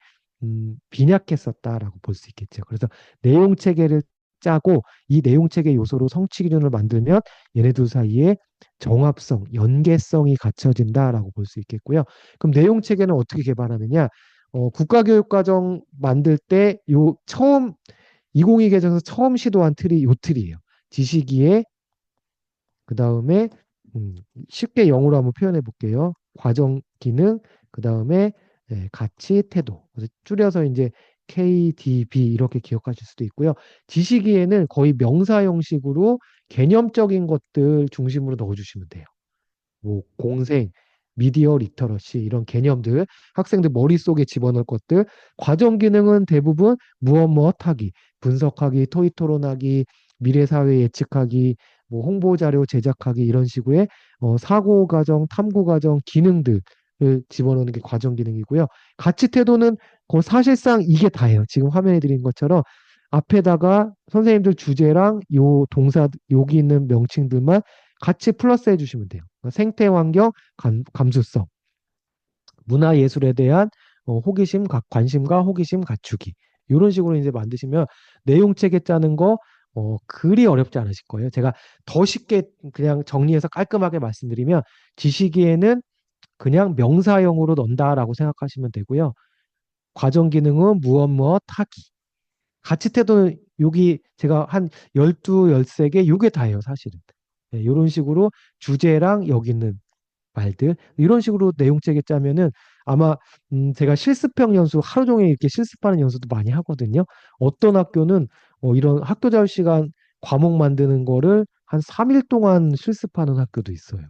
빈약했었다라고 볼 수 있겠죠. 그래서 내용 체계를 짜고 이 내용 체계 요소로 성취 기준을 만들면 얘네들 사이에 정합성, 연계성이 갖춰진다라고 볼 수 있겠고요. 그럼 내용 체계는 어떻게 개발하느냐? 국가교육과정 만들 때 요 처음 2022 개정에서 처음 시도한 틀이 요 틀이에요. 지식이에 그 다음에 쉽게 영어로 한번 표현해 볼게요. 과정 기능 그 다음에 가치 태도. 그래서 줄여서 이제 KDB 이렇게 기억하실 수도 있고요. 지식이에는 거의 명사 형식으로 개념적인 것들 중심으로 넣어주시면 돼요. 뭐 공생, 미디어 리터러시 이런 개념들 학생들 머릿속에 집어넣을 것들 과정 기능은 대부분 무엇 하기, 분석하기, 토의 토론하기, 미래 사회 예측하기, 뭐 홍보 자료 제작하기 이런 식의 사고 과정, 탐구 과정 기능들을 집어넣는 게 과정 기능이고요. 가치 태도는 사실상 이게 다예요. 지금 화면에 드린 것처럼 앞에다가 선생님들 주제랑 요 동사 여기 있는 명칭들만 같이 플러스 해주시면 돼요. 생태 환경 감수성, 문화 예술에 대한 호기심, 관심과 호기심 갖추기 이런 식으로 이제 만드시면 내용 체계 짜는 거 그리 어렵지 않으실 거예요. 제가 더 쉽게 그냥 정리해서 깔끔하게 말씀드리면 지식이에는 그냥 명사형으로 넣는다라고 생각하시면 되고요. 과정 기능은 무엇 하기. 가치 태도는 여기 제가 한 12, 13개 요게 다예요, 사실은. 네, 이런 식으로 주제랑 여기 있는 말들 이런 식으로 내용 체계 짜면은 아마 제가 실습형 연수 하루 종일 이렇게 실습하는 연수도 많이 하거든요. 어떤 학교는 이런 학교 자유 시간 과목 만드는 거를 한 3일 동안 실습하는 학교도 있어요.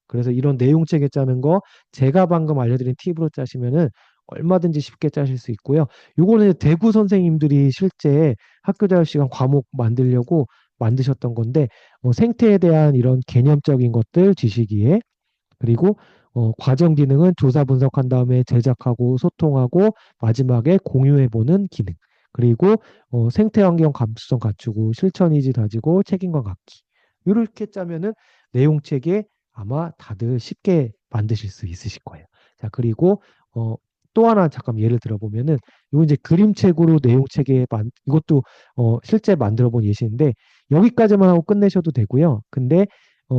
그래서 이런 내용 체계 짜는 거 제가 방금 알려드린 팁으로 짜시면은 얼마든지 쉽게 짜실 수 있고요. 요거는 대구 선생님들이 실제 학교 자유 시간 과목 만들려고 만드셨던 건데 생태에 대한 이런 개념적인 것들 지식이에 그리고 과정 기능은 조사 분석한 다음에 제작하고 소통하고 마지막에 공유해보는 기능. 그리고 생태 환경 감수성 갖추고 실천 의지 다지고 책임감 갖기. 이렇게 짜면은 내용 체계 아마 다들 쉽게 만드실 수 있으실 거예요. 자, 그리고 또 하나 잠깐 예를 들어보면은 이거 이제 그림책으로 내용 체계 이것도 실제 만들어 본 예시인데 여기까지만 하고 끝내셔도 되고요. 근데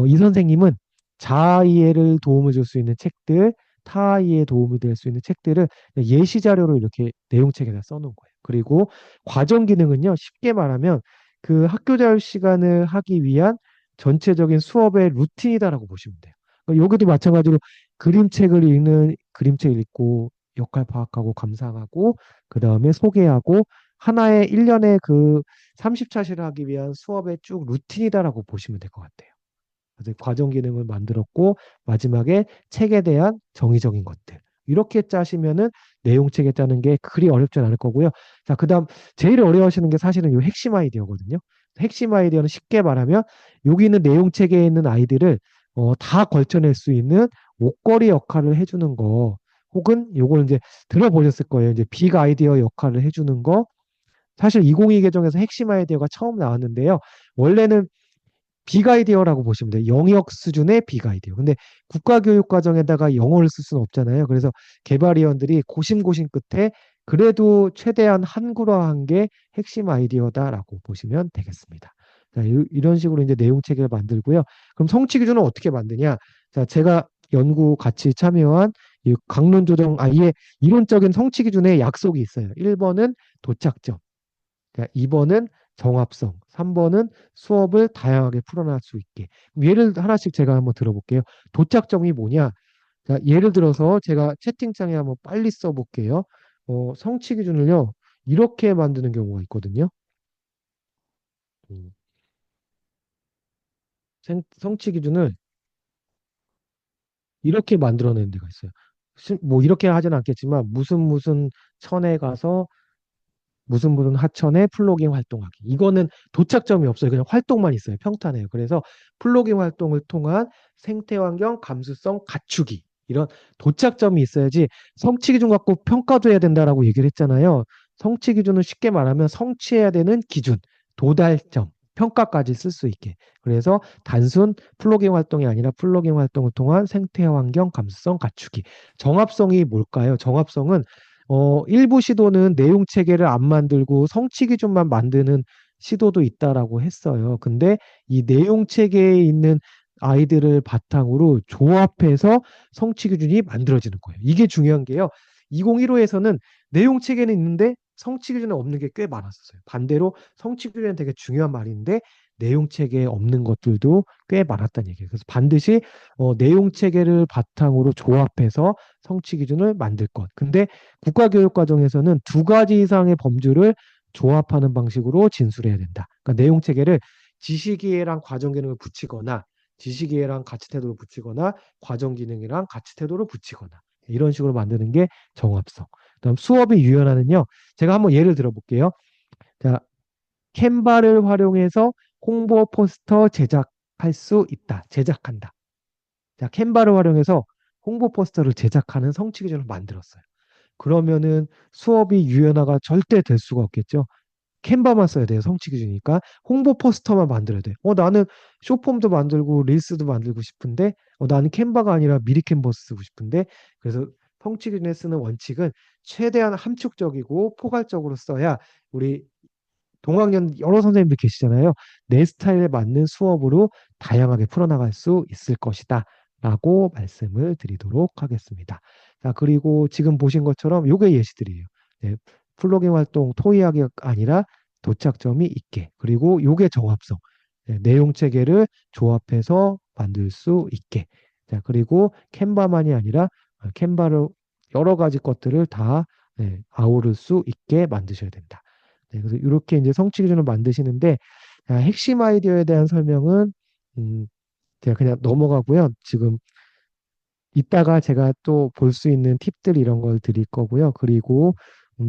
이 선생님은 자아이해를 도움을 줄 수 있는 책들, 타이에 도움이 될 수 있는 책들을 예시 자료로 이렇게 내용 책에다 써놓은 거예요. 그리고 과정 기능은요, 쉽게 말하면 그 학교 자유 시간을 하기 위한 전체적인 수업의 루틴이다라고 보시면 돼요. 그러니까 여기도 마찬가지로 그림책 읽고 역할 파악하고 감상하고 그 다음에 소개하고 하나의 1년의 그 30차시를 하기 위한 수업의 쭉 루틴이다라고 보시면 될 것 같아요. 그래서 과정 기능을 만들었고 마지막에 책에 대한 정의적인 것들 이렇게 짜시면은 내용 책에 짜는 게 그리 어렵지 않을 거고요. 자, 그다음 제일 어려워하시는 게 사실은 이 핵심 아이디어거든요. 핵심 아이디어는 쉽게 말하면 여기 있는 내용 책에 있는 아이들을 다 걸쳐낼 수 있는 옷걸이 역할을 해주는 거 혹은 요걸 이제 들어보셨을 거예요. 이제 빅 아이디어 역할을 해주는 거 사실 2022 개정에서 핵심 아이디어가 처음 나왔는데요. 원래는 빅 아이디어라고 보시면 돼요. 영역 수준의 빅 아이디어. 근데 국가교육과정에다가 영어를 쓸 수는 없잖아요. 그래서 개발위원들이 고심고심 끝에 그래도 최대한 한글화한 게 핵심 아이디어다라고 보시면 되겠습니다. 자, 이런 식으로 이제 내용 체계를 만들고요. 그럼 성취 기준은 어떻게 만드냐? 자, 제가 연구 같이 참여한 이 강론 조정, 이게 이론적인 성취 기준에 약속이 있어요. 1번은 도착점, 2번은 정합성, 3번은 수업을 다양하게 풀어나갈 수 있게. 예를 하나씩 제가 한번 들어볼게요. 도착점이 뭐냐? 자, 예를 들어서 제가 채팅창에 한번 빨리 써볼게요. 성취 기준을요, 이렇게 만드는 경우가 있거든요. 음, 성취 기준을 이렇게 만들어내는 데가 있어요. 뭐 이렇게 하진 않겠지만 무슨 천에 가서 무슨 하천에 플로깅 활동하기. 이거는 도착점이 없어요. 그냥 활동만 있어요. 평탄해요. 그래서 플로깅 활동을 통한 생태환경 감수성 갖추기. 이런 도착점이 있어야지 성취 기준 갖고 평가도 해야 된다라고 얘기를 했잖아요. 성취 기준은 쉽게 말하면 성취해야 되는 기준, 도달점, 평가까지 쓸 수 있게. 그래서 단순 플로깅 활동이 아니라 플로깅 활동을 통한 생태환경 감수성 갖추기. 정합성이 뭘까요? 정합성은 일부 시도는 내용 체계를 안 만들고 성취 기준만 만드는 시도도 있다라고 했어요. 근데 이 내용 체계에 있는 아이들을 바탕으로 조합해서 성취 기준이 만들어지는 거예요. 이게 중요한 게요. 2015에서는 내용 체계는 있는데 성취 기준은 없는 게 꽤 많았었어요. 반대로 성취 기준은 되게 중요한 말인데 내용 체계에 없는 것들도 꽤 많았다는 얘기예요. 그래서 반드시 내용 체계를 바탕으로 조합해서 성취 기준을 만들 것. 근데 국가교육과정에서는 두 가지 이상의 범주를 조합하는 방식으로 진술해야 된다. 그러니까 내용 체계를 지식이해랑 과정 기능을 붙이거나 지식이해랑 가치 태도를 붙이거나 과정 기능이랑 가치 태도를 붙이거나 이런 식으로 만드는 게 정합성. 그다음 수업의 유연화는요. 제가 한번 예를 들어볼게요. 자, 캔바를 활용해서 홍보 포스터 제작할 수 있다. 제작한다. 자, 캔바를 활용해서 홍보 포스터를 제작하는 성취 기준을 만들었어요. 그러면은 수업이 유연화가 절대 될 수가 없겠죠. 캔바만 써야 돼요. 성취 기준이니까. 홍보 포스터만 만들어야 돼. 나는 쇼폼도 만들고 릴스도 만들고 싶은데 나는 캔바가 아니라 미리 캔버스 쓰고 싶은데 그래서 성취 기준에 쓰는 원칙은 최대한 함축적이고 포괄적으로 써야 우리 동학년 여러 선생님들 계시잖아요. 내 스타일에 맞는 수업으로 다양하게 풀어나갈 수 있을 것이다. 라고 말씀을 드리도록 하겠습니다. 자, 그리고 지금 보신 것처럼 요게 예시들이에요. 네, 플로깅 활동 토의학이 아니라 도착점이 있게. 그리고 요게 정합성. 네, 내용 체계를 조합해서 만들 수 있게. 자, 그리고 캔바만이 아니라 캔바를 여러 가지 것들을 다 아우를 수 있게 만드셔야 된다. 네, 그래서 이렇게 이제 성취 기준을 만드시는데 핵심 아이디어에 대한 설명은 제가 그냥 넘어가고요. 지금 이따가 제가 또 볼 수 있는 팁들 이런 걸 드릴 거고요. 그리고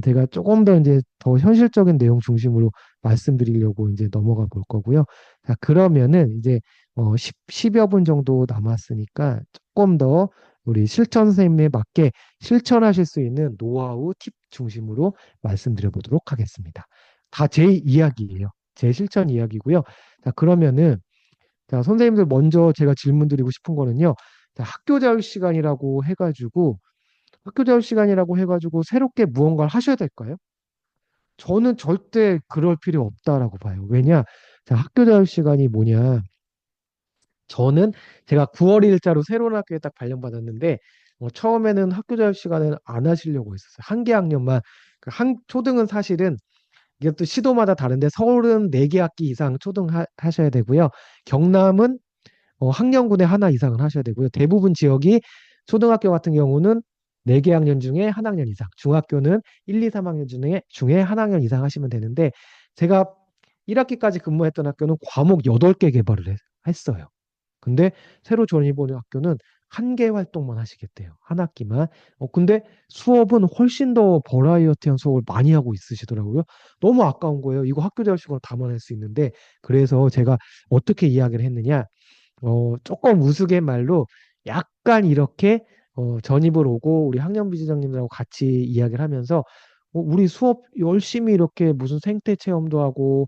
제가 조금 더 이제 더 현실적인 내용 중심으로 말씀드리려고 이제 넘어가 볼 거고요. 자, 그러면은 이제 10여 분 정도 남았으니까 조금 더 우리 실천 선생님에 맞게 실천하실 수 있는 노하우 팁 중심으로 말씀드려 보도록 하겠습니다. 다 제 이야기예요. 제 실천 이야기고요. 자, 그러면은 자, 선생님들 먼저 제가 질문 드리고 싶은 거는요. 자, 학교 자율 시간이라고 해가지고 새롭게 무언가를 하셔야 될까요? 저는 절대 그럴 필요 없다라고 봐요. 왜냐? 자, 학교 자율 시간이 뭐냐? 저는 제가 9월 일자로 새로운 학교에 딱 발령받았는데 처음에는 학교 자율 시간을 안 하시려고 했었어요. 한 개 학년만. 초등은 사실은 이것도 시도마다 다른데 서울은 4개 학기 이상 초등 하셔야 되고요. 경남은 학년군에 하나 이상은 하셔야 되고요. 대부분 지역이 초등학교 같은 경우는 4개 학년 중에 한 학년 이상, 중학교는 1, 2, 3학년 중에 한 학년 이상 하시면 되는데 제가 1학기까지 근무했던 학교는 과목 8개 개발을 했어요. 근데 새로 전입 오는 학교는 한 개 활동만 하시겠대요. 한 학기만. 근데 수업은 훨씬 더 버라이어티한 수업을 많이 하고 있으시더라고요. 너무 아까운 거예요. 이거 학교 자율 시간으로 담아낼 수 있는데 그래서 제가 어떻게 이야기를 했느냐. 조금 우스갯말로 약간 이렇게 전입을 오고 우리 학년비지장님들하고 같이 이야기를 하면서 우리 수업 열심히 이렇게 무슨 생태 체험도 하고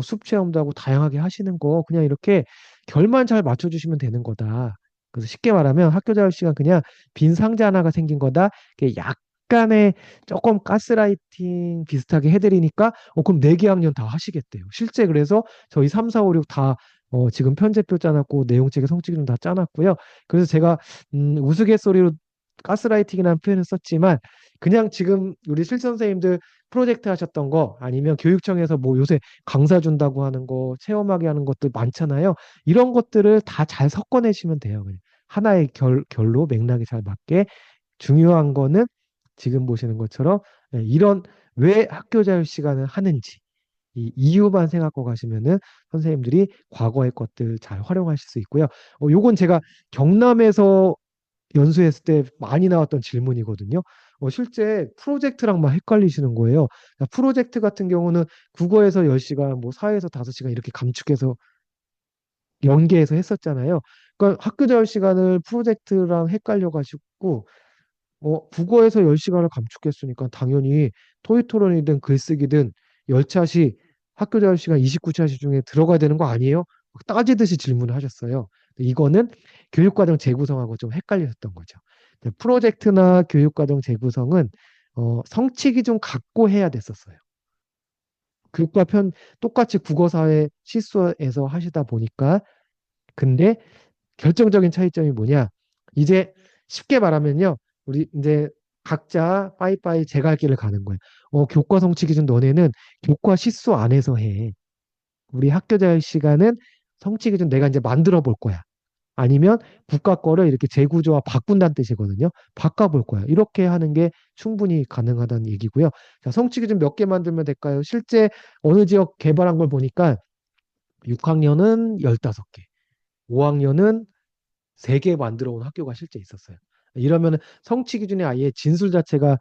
숲 체험도 하고 다양하게 하시는 거 그냥 이렇게 결만 잘 맞춰주시면 되는 거다. 그래서 쉽게 말하면 학교 자율 시간 그냥 빈 상자 하나가 생긴 거다. 이렇게 약간의 조금 가스라이팅 비슷하게 해드리니까 그럼 4개 학년 다 하시겠대요. 실제 그래서 저희 3, 4, 5, 6 다 지금 편제표 짜놨고 내용책에 성취기준 다 짜놨고요. 그래서 제가 우스갯소리로 가스라이팅이라는 표현을 썼지만 그냥 지금 우리 실 선생님들 프로젝트 하셨던 거 아니면 교육청에서 뭐 요새 강사 준다고 하는 거 체험하게 하는 것들 많잖아요. 이런 것들을 다 잘 섞어내시면 돼요. 그냥 하나의 결로 맥락이 잘 맞게 중요한 거는 지금 보시는 것처럼 이런 왜 학교 자유 시간을 하는지 이 이유만 생각하고 가시면은 선생님들이 과거의 것들 잘 활용하실 수 있고요. 요건 제가 경남에서 연수했을 때 많이 나왔던 질문이거든요. 실제 프로젝트랑만 헷갈리시는 거예요. 프로젝트 같은 경우는 국어에서 10시간, 뭐 사회에서 5시간 이렇게 감축해서 연계해서 했었잖아요. 그러니까 학교 자유 시간을 프로젝트랑 헷갈려가지고 국어에서 10시간을 감축했으니까 당연히 토익 토론이든 글쓰기든 열차시 학교 자유 시간 29차시 중에 들어가야 되는 거 아니에요? 막 따지듯이 질문을 하셨어요. 이거는 교육과정 재구성하고 좀 헷갈리셨던 거죠. 프로젝트나 교육과정 재구성은 성취 기준 갖고 해야 됐었어요. 교육과 똑같이 국어사회 실수에서 하시다 보니까 근데 결정적인 차이점이 뭐냐? 이제 쉽게 말하면요. 우리 이제 각자 빠이빠이 제 갈 길을 가는 거예요. 교과 성취 기준 너네는 교과 실수 안에서 해. 우리 학교 자유 시간은 성취 기준 내가 이제 만들어 볼 거야. 아니면 국가 거를 이렇게 재구조화 바꾼다는 뜻이거든요. 바꿔볼 거야. 이렇게 하는 게 충분히 가능하다는 얘기고요. 자, 성취 기준 몇 개 만들면 될까요? 실제 어느 지역 개발한 걸 보니까 6학년은 15개, 5학년은 3개 만들어 온 학교가 실제 있었어요. 이러면 성취 기준이 아예 진술 자체가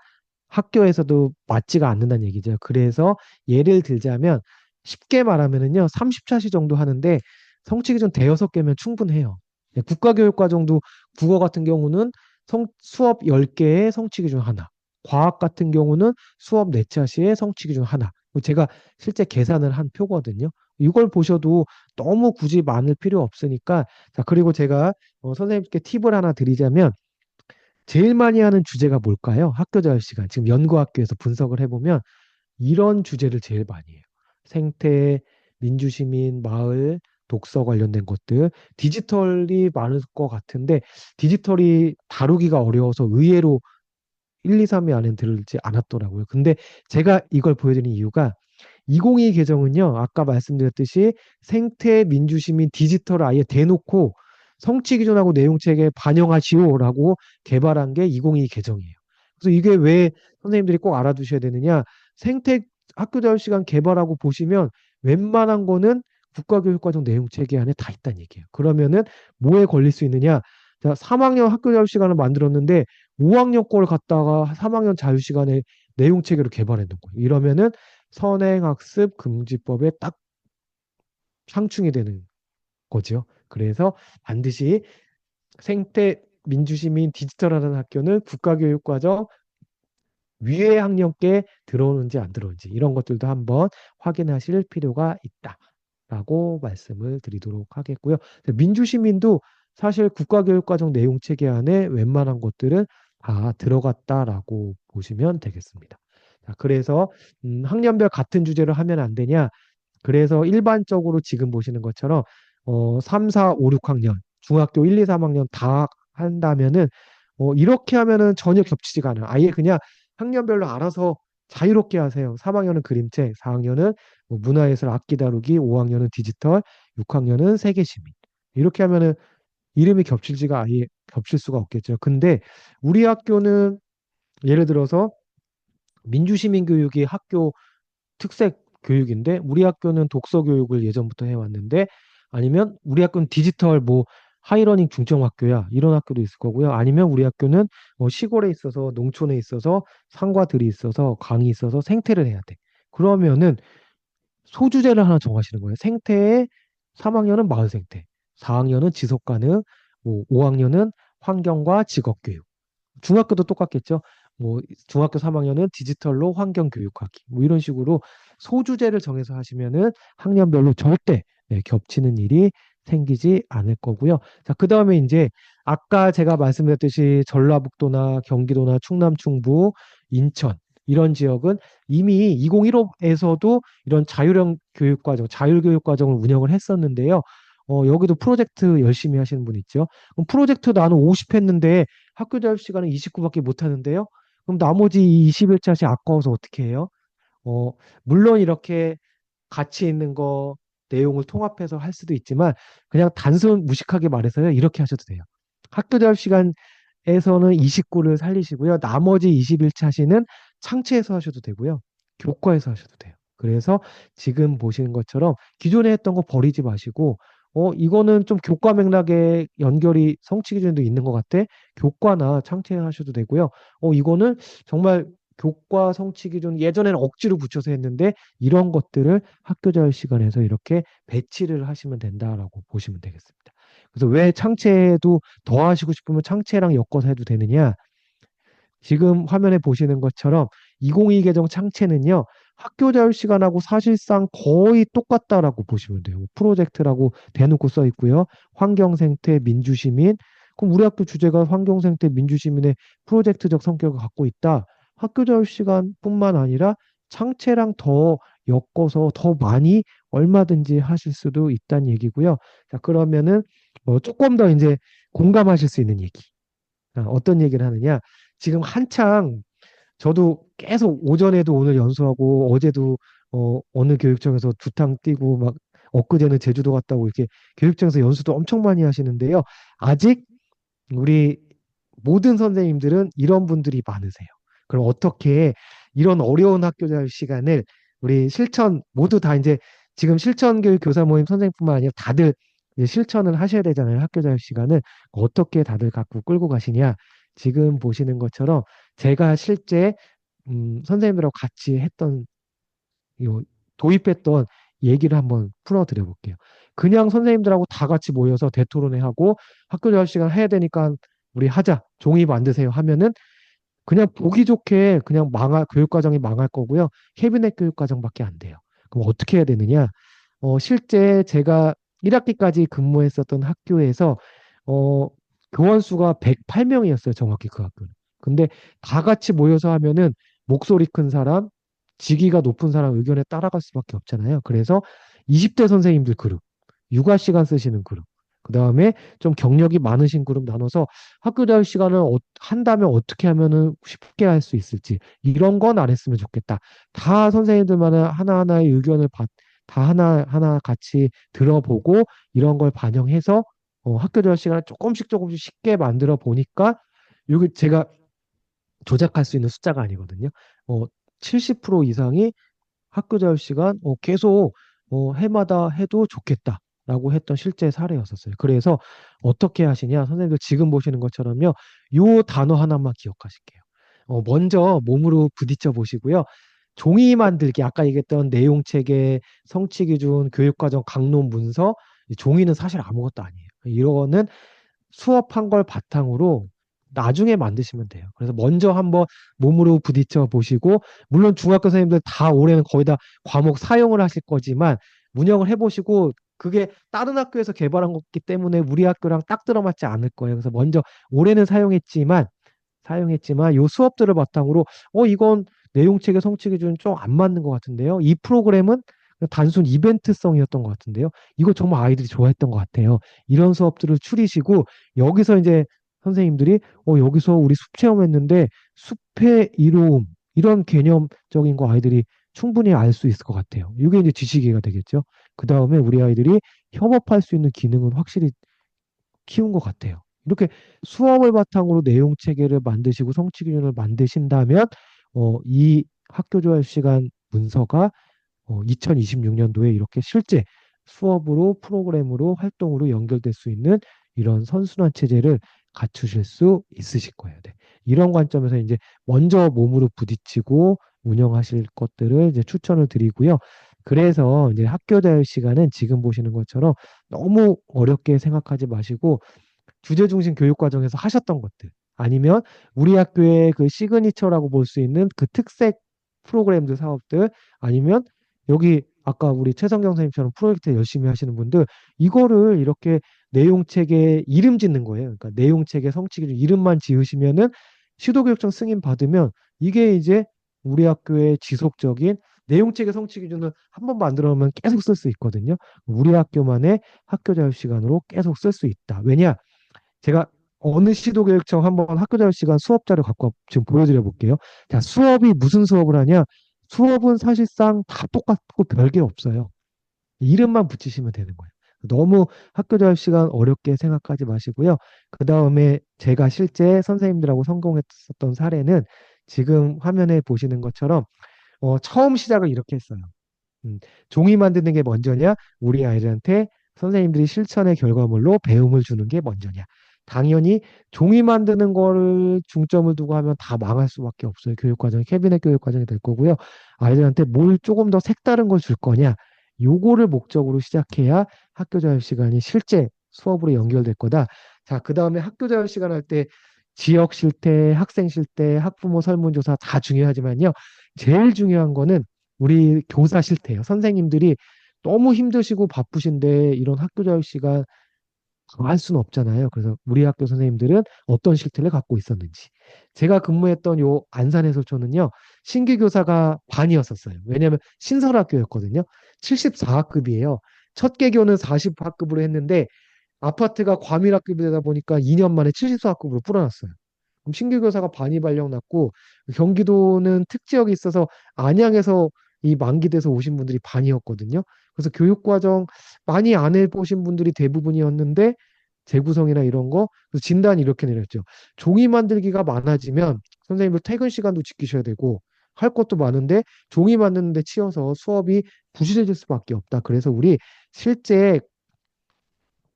학교에서도 맞지가 않는다는 얘기죠. 그래서 예를 들자면 쉽게 말하면은요, 30차시 정도 하는데 성취 기준 대여섯 개면 충분해요. 국가교육과정도 국어 같은 경우는 수업 10개에 성취 기준 하나, 과학 같은 경우는 수업 4차시에 성취 기준 하나. 제가 실제 계산을 한 표거든요. 이걸 보셔도 너무 굳이 많을 필요 없으니까 자, 그리고 제가 선생님께 팁을 하나 드리자면 제일 많이 하는 주제가 뭘까요? 학교 자유 시간. 지금 연구학교에서 분석을 해보면 이런 주제를 제일 많이 해요. 생태, 민주시민, 마을, 독서 관련된 것들. 디지털이 많을 것 같은데 디지털이 다루기가 어려워서 의외로 1, 2, 3위 안에 들지 않았더라고요. 근데 제가 이걸 보여드린 이유가 2022 개정은요, 아까 말씀드렸듯이 생태, 민주시민, 디지털을 아예 대놓고 성취 기준하고 내용책에 반영하시오라고 개발한 게 2022 개정이에요. 그래서 이게 왜 선생님들이 꼭 알아두셔야 되느냐? 생태 학교 자유 시간 개발하고 보시면 웬만한 거는 국가교육과정 내용체계 안에 다 있다는 얘기예요. 그러면은 뭐에 걸릴 수 있느냐? 자, 3학년 학교 자유 시간을 만들었는데 5학년 걸 갖다가 3학년 자유 시간에 내용체계로 개발해 놓은 거예요. 이러면은 선행학습 금지법에 딱 상충이 되는 거죠. 그래서 반드시 생태 민주시민 디지털하는 학교는 국가교육과정 위의 학년께 들어오는지 안 들어오는지 이런 것들도 한번 확인하실 필요가 있다라고 말씀을 드리도록 하겠고요. 민주시민도 사실 국가교육과정 내용체계 안에 웬만한 것들은 다 들어갔다라고 보시면 되겠습니다. 자, 그래서 학년별 같은 주제를 하면 안 되냐? 그래서 일반적으로 지금 보시는 것처럼 3, 4, 5, 6학년, 중학교 1, 2, 3학년 다 한다면은 이렇게 하면은 전혀 겹치지가 않아요. 아예 그냥 학년별로 알아서 자유롭게 하세요. 3학년은 그림책, 4학년은 뭐 문화예술 악기 다루기, 5학년은 디지털, 6학년은 세계시민. 이렇게 하면은 이름이 겹칠지가 아예 겹칠 수가 없겠죠. 근데 우리 학교는 예를 들어서 민주시민 교육이 학교 특색 교육인데 우리 학교는 독서 교육을 예전부터 해왔는데 아니면 우리 학교는 디지털 뭐 하이러닝 중점 학교야 이런 학교도 있을 거고요. 아니면 우리 학교는 시골에 있어서 농촌에 있어서 산과 들이 있어서 강이 있어서 생태를 해야 돼. 그러면은 소주제를 하나 정하시는 거예요. 생태에 3학년은 마을 생태, 4학년은 지속 가능, 뭐 5학년은 환경과 직업 교육. 중학교도 똑같겠죠. 뭐 중학교 3학년은 디지털로 환경 교육하기. 뭐 이런 식으로 소주제를 정해서 하시면은 학년별로 절대 겹치는 일이 생기지 않을 거고요. 자, 그다음에 이제 아까 제가 말씀드렸듯이 전라북도나 경기도나 충남 충북 인천 이런 지역은 이미 2015에서도 이런 자율형 교육과정, 자율교육과정을 운영을 했었는데요. 여기도 프로젝트 열심히 하시는 분 있죠. 그럼 프로젝트 나는 50 했는데 학교 자율 시간은 29밖에 못 하는데요. 그럼 나머지 21차시 아까워서 어떻게 해요? 어, 물론 이렇게 가치 있는 거 내용을 통합해서 할 수도 있지만 그냥 단순 무식하게 말해서요. 이렇게 하셔도 돼요. 학교 자율 시간에서는 29를 살리시고요. 나머지 21차시는 창체해서 하셔도 되고요. 교과에서 하셔도 돼요. 그래서 지금 보시는 것처럼 기존에 했던 거 버리지 마시고 이거는 좀 교과 맥락에 연결이 성취 기준도 있는 것 같아. 교과나 창체하셔도 되고요. 이거는 정말 교과 성취 기준 예전에는 억지로 붙여서 했는데 이런 것들을 학교 자율 시간에서 이렇게 배치를 하시면 된다라고 보시면 되겠습니다. 그래서 왜 창체도 더 하시고 싶으면 창체랑 엮어서 해도 되느냐? 지금 화면에 보시는 것처럼 2022 개정 창체는요. 학교 자율 시간하고 사실상 거의 똑같다라고 보시면 돼요. 프로젝트라고 대놓고 써 있고요. 환경 생태 민주시민. 그럼 우리 학교 주제가 환경 생태 민주시민의 프로젝트적 성격을 갖고 있다. 학교 자율 시간뿐만 아니라 창체랑 더 엮어서 더 많이 얼마든지 하실 수도 있다는 얘기고요. 자, 그러면은 조금 더 이제 공감하실 수 있는 얘기. 어떤 얘기를 하느냐? 지금 한창 저도 계속 오전에도 오늘 연수하고 어제도 어느 교육청에서 두탕 뛰고 막 엊그제는 제주도 갔다고 이렇게 교육청에서 연수도 엄청 많이 하시는데요. 아직 우리 모든 선생님들은 이런 분들이 많으세요. 그럼 어떻게 이런 어려운 학교 자율 시간을 우리 실천 모두 다 이제 지금 실천 교육 교사 모임 선생님뿐만 아니라 다들 이제 실천을 하셔야 되잖아요. 학교 자율 시간을 어떻게 다들 갖고 끌고 가시냐? 지금 보시는 것처럼 제가 실제 선생님들하고 같이 했던 요 도입했던 얘기를 한번 풀어드려 볼게요. 그냥 선생님들하고 다 같이 모여서 대토론회 하고 학교 자율 시간 해야 되니까 우리 하자. 종이 만드세요 하면은 그냥 보기 좋게 그냥 교육과정이 망할 거고요. 캐비넷 교육과정밖에 안 돼요. 그럼 어떻게 해야 되느냐? 실제 제가 1학기까지 근무했었던 학교에서 교원 수가 108명이었어요. 정확히 그 학교는. 근데 다 같이 모여서 하면은 목소리 큰 사람, 직위가 높은 사람 의견에 따라갈 수밖에 없잖아요. 그래서 20대 선생님들 그룹, 육아 시간 쓰시는 그룹, 그 다음에 좀 경력이 많으신 그룹 나눠서 학교 자율 시간을 한다면 어떻게 하면은 쉽게 할 수 있을지 이런 건 안 했으면 좋겠다. 다 선생님들마다 하나하나의 의견을 다 하나하나 같이 들어보고 이런 걸 반영해서 학교 자율 시간을 조금씩 쉽게 만들어 보니까 여기 제가 조작할 수 있는 숫자가 아니거든요. 70% 이상이 학교 자율 시간 계속 해마다 해도 좋겠다라고 했던 실제 사례였었어요. 그래서 어떻게 하시냐? 선생님들 지금 보시는 것처럼요. 요 단어 하나만 기억하실게요. 먼저 몸으로 부딪혀 보시고요. 종이 만들기, 아까 얘기했던 내용 체계, 성취 기준, 교육과정, 강론 문서, 이 종이는 사실 아무것도 아니에요. 이거는 수업한 걸 바탕으로 나중에 만드시면 돼요. 그래서 먼저 한번 몸으로 부딪혀 보시고, 물론 중학교 선생님들 다 올해는 거의 다 과목 사용을 하실 거지만, 운영을 해보시고, 그게 다른 학교에서 개발한 거기 때문에 우리 학교랑 딱 들어맞지 않을 거예요. 그래서 먼저 올해는 사용했지만 요 수업들을 바탕으로 이건 내용 체계 성취 기준 좀 안 맞는 것 같은데요. 이 프로그램은 단순 이벤트성이었던 것 같은데요. 이거 정말 아이들이 좋아했던 것 같아요. 이런 수업들을 추리시고 여기서 이제 선생님들이 여기서 우리 숲 체험했는데 숲의 이로움 이런 개념적인 거 아이들이 충분히 알 수 있을 것 같아요. 이게 이제 지식이가 되겠죠. 그 다음에 우리 아이들이 협업할 수 있는 기능은 확실히 키운 것 같아요. 이렇게 수업을 바탕으로 내용 체계를 만드시고 성취 기준을 만드신다면 이 학교 자율 시간 문서가 2026년도에 이렇게 실제 수업으로 프로그램으로 활동으로 연결될 수 있는 이런 선순환 체제를 갖추실 수 있으실 거예요. 네. 이런 관점에서 이제 먼저 몸으로 부딪히고 운영하실 것들을 이제 추천을 드리고요. 그래서 이제 학교 자율 시간은 지금 보시는 것처럼 너무 어렵게 생각하지 마시고 주제 중심 교육 과정에서 하셨던 것들 아니면 우리 학교의 그 시그니처라고 볼 수 있는 그 특색 프로그램들 사업들 아니면 여기 아까 우리 최성경 선생님처럼 프로젝트 열심히 하시는 분들 이거를 이렇게 내용책에 이름 짓는 거예요. 그러니까 내용책에 성취 기준 이름만 지으시면은 시도교육청 승인 받으면 이게 이제 우리 학교의 지속적인 내용체계 성취 기준을 한 번 만들어 놓으면 계속 쓸 수 있거든요. 우리 학교만의 학교 자유 시간으로 계속 쓸 수 있다. 왜냐? 제가 어느 시도교육청 한번 학교 자유 시간 수업 자료 갖고 지금 보여드려 볼게요. 자, 수업이 무슨 수업을 하냐? 수업은 사실상 다 똑같고 별게 없어요. 이름만 붙이시면 되는 거예요. 너무 학교 자유 시간 어렵게 생각하지 마시고요. 그 다음에 제가 실제 선생님들하고 성공했었던 사례는 지금 화면에 보시는 것처럼 처음 시작을 이렇게 했어요. 종이 만드는 게 먼저냐? 우리 아이들한테 선생님들이 실천의 결과물로 배움을 주는 게 먼저냐? 당연히 종이 만드는 거를 중점을 두고 하면 다 망할 수밖에 없어요. 교육과정이 캐비넷 교육과정이 될 거고요. 아이들한테 뭘 조금 더 색다른 걸 줄 거냐? 요거를 목적으로 시작해야 학교 자유 시간이 실제 수업으로 연결될 거다. 자, 그 다음에 학교 자유 시간 할 때 지역 실태, 학생 실태, 학부모 설문조사 다 중요하지만요. 제일 중요한 거는 우리 교사 실태예요. 선생님들이 너무 힘드시고 바쁘신데 이런 학교 자유 시간 할 수는 없잖아요. 그래서 우리 학교 선생님들은 어떤 실태를 갖고 있었는지. 제가 근무했던 요 안산해솔초는요, 신규 교사가 반이었었어요. 왜냐하면 신설학교였거든요. 74학급이에요. 첫 개교는 40학급으로 했는데 아파트가 과밀학급이 되다 보니까 2년 만에 74학급으로 불어났어요. 그럼 신규 교사가 반이 발령 났고 경기도는 특지역이 있어서 안양에서 이 만기돼서 오신 분들이 반이었거든요. 그래서 교육과정 많이 안 해보신 분들이 대부분이었는데 재구성이나 이런 거 그래서 진단이 이렇게 내렸죠. 종이 만들기가 많아지면 선생님들 퇴근 시간도 지키셔야 되고 할 것도 많은데 종이 만드는데 치여서 수업이 부실해질 수밖에 없다. 그래서 우리 실제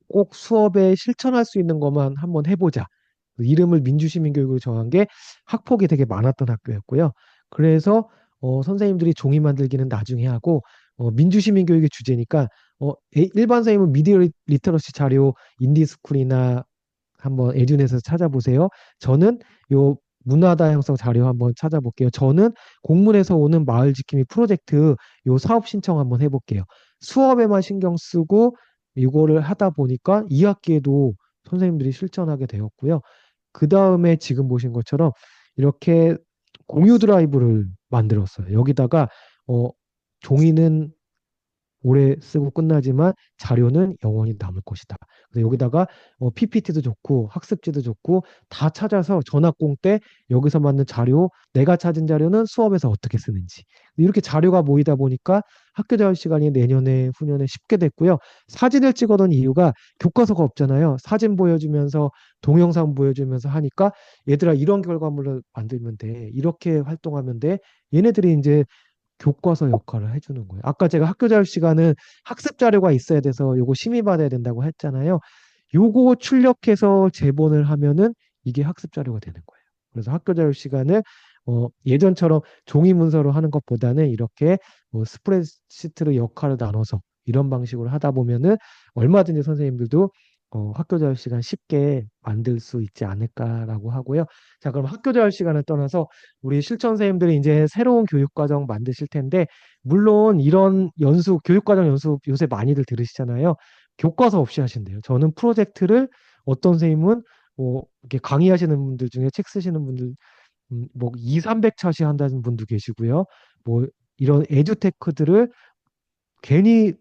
꼭 수업에 실천할 수 있는 것만 한번 해보자. 이름을 민주시민교육으로 정한 게 학폭이 되게 많았던 학교였고요. 그래서 선생님들이 종이 만들기는 나중에 하고 민주시민교육의 주제니까 일반 선생님은 미디어 리터러시 자료 인디스쿨이나 한번 에듀넷에서 찾아보세요. 저는 요 문화다양성 자료 한번 찾아볼게요. 저는 공문에서 오는 마을 지킴이 프로젝트 요 사업 신청 한번 해볼게요. 수업에만 신경 쓰고 이거를 하다 보니까 2학기에도 선생님들이 실천하게 되었고요. 그 다음에 지금 보신 것처럼 이렇게 공유 드라이브를 만들었어요. 여기다가 어, 종이는 오래 쓰고 끝나지만 자료는 영원히 남을 것이다. 그래서 여기다가 PPT도 좋고 학습지도 좋고 다 찾아서 전학공 때 여기서 맞는 자료, 내가 찾은 자료는 수업에서 어떻게 쓰는지 이렇게 자료가 모이다 보니까 학교 자유 시간이 내년에 후년에 쉽게 됐고요. 사진을 찍어둔 이유가 교과서가 없잖아요. 사진 보여주면서 동영상 보여주면서 하니까 얘들아 이런 결과물을 만들면 돼. 이렇게 활동하면 돼. 얘네들이 이제 교과서 역할을 해주는 거예요. 아까 제가 학교 자유 시간은 학습 자료가 있어야 돼서 요거 심의받아야 된다고 했잖아요. 요거 출력해서 제본을 하면은 이게 학습 자료가 되는 거예요. 그래서 학교 자유 시간을 예전처럼 종이 문서로 하는 것보다는 이렇게 스프레드시트로 역할을 나눠서 이런 방식으로 하다 보면은 얼마든지 선생님들도 학교 자유 시간 쉽게 만들 수 있지 않을까라고 하고요. 자, 그럼 학교 자유 시간을 떠나서 우리 실천 선생님들이 이제 새로운 교육과정 만드실 텐데, 물론 이런 연수, 교육과정 연수 요새 많이들 들으시잖아요. 교과서 없이 하신대요. 저는 프로젝트를 어떤 선생님은 이렇게 강의하시는 분들 중에 책 쓰시는 분들, 뭐 2, 300차시 한다는 분도 계시고요. 뭐 이런 에듀테크들을 괜히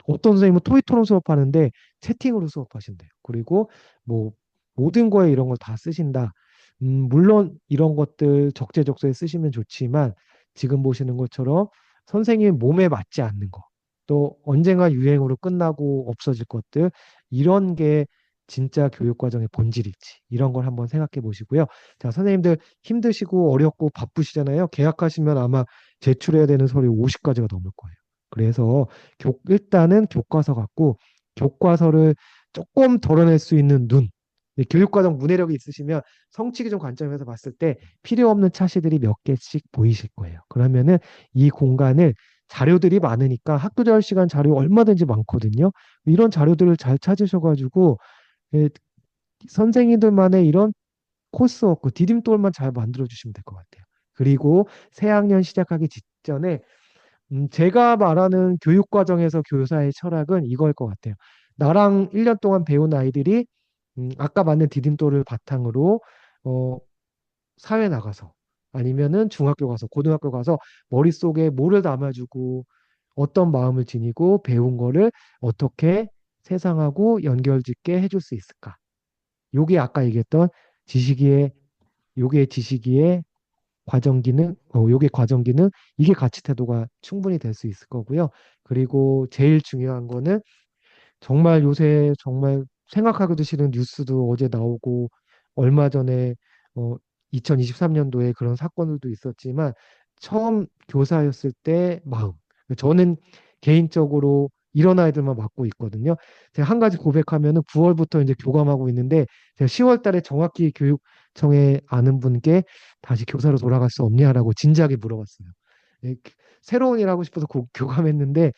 어떤 선생님은 토익 토론 수업하는데 채팅으로 수업하신대요. 그리고 뭐 모든 거에 이런 걸 다 쓰신다. 물론 이런 것들 적재적소에 쓰시면 좋지만 지금 보시는 것처럼 선생님 몸에 맞지 않는 거, 또 언젠가 유행으로 끝나고 없어질 것들, 이런 게 진짜 교육과정의 본질일지 이런 걸 한번 생각해 보시고요. 자, 선생님들 힘드시고 어렵고 바쁘시잖아요. 계약하시면 아마 제출해야 되는 서류 50가지가 넘을 거예요. 그래서 일단은 교과서 갖고 교과서를 조금 덜어낼 수 있는 눈, 교육과정 문해력이 있으시면 성취기준 관점에서 봤을 때 필요 없는 차시들이 몇 개씩 보이실 거예요. 그러면은 이 공간을 자료들이 많으니까 학교 자유 시간 자료 얼마든지 많거든요. 이런 자료들을 잘 찾으셔가지고 예, 선생님들만의 이런 코스워크, 디딤돌만 잘 만들어 주시면 될 것 같아요. 그리고 새 학년 시작하기 직전에 제가 말하는 교육과정에서 교사의 철학은 이거일 것 같아요. 나랑 1년 동안 배운 아이들이 아까 만든 디딤돌을 바탕으로 어, 사회 나가서 아니면은 중학교 가서 고등학교 가서 머릿속에 뭐를 담아주고 어떤 마음을 지니고 배운 거를 어떻게 세상하고 연결짓게 해줄 수 있을까? 요게 아까 얘기했던 지식의 요게 지식의 과정 기능, 요게 과정 기능, 이게 가치 태도가 충분히 될 수 있을 거고요. 그리고 제일 중요한 거는 정말 요새 정말 생각하기도 싫은 뉴스도 어제 나오고 얼마 전에 2023년도에 그런 사건들도 있었지만 처음 교사였을 때 마음. 저는 개인적으로 이런 아이들만 맡고 있거든요. 제가 한 가지 고백하면은 9월부터 이제 교감하고 있는데 제가 10월 달에 정확히 교육청에 아는 분께 다시 교사로 돌아갈 수 없냐라고 진지하게 물어봤어요. 예, 새로운 일 하고 싶어서 교감했는데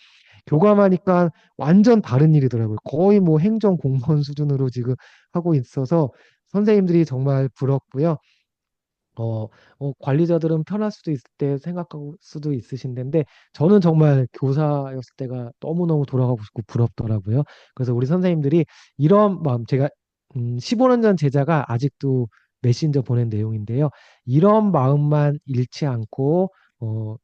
교감하니까 완전 다른 일이더라고요. 거의 뭐 행정 공무원 수준으로 지금 하고 있어서 선생님들이 정말 부럽고요. 관리자들은 편할 수도 있을 때 생각할 수도 있으신 텐데 저는 정말 교사였을 때가 너무너무 돌아가고 싶고 부럽더라고요. 그래서 우리 선생님들이 이런 마음, 제가 15년 전 제자가 아직도 메신저 보낸 내용인데요. 이런 마음만 잃지 않고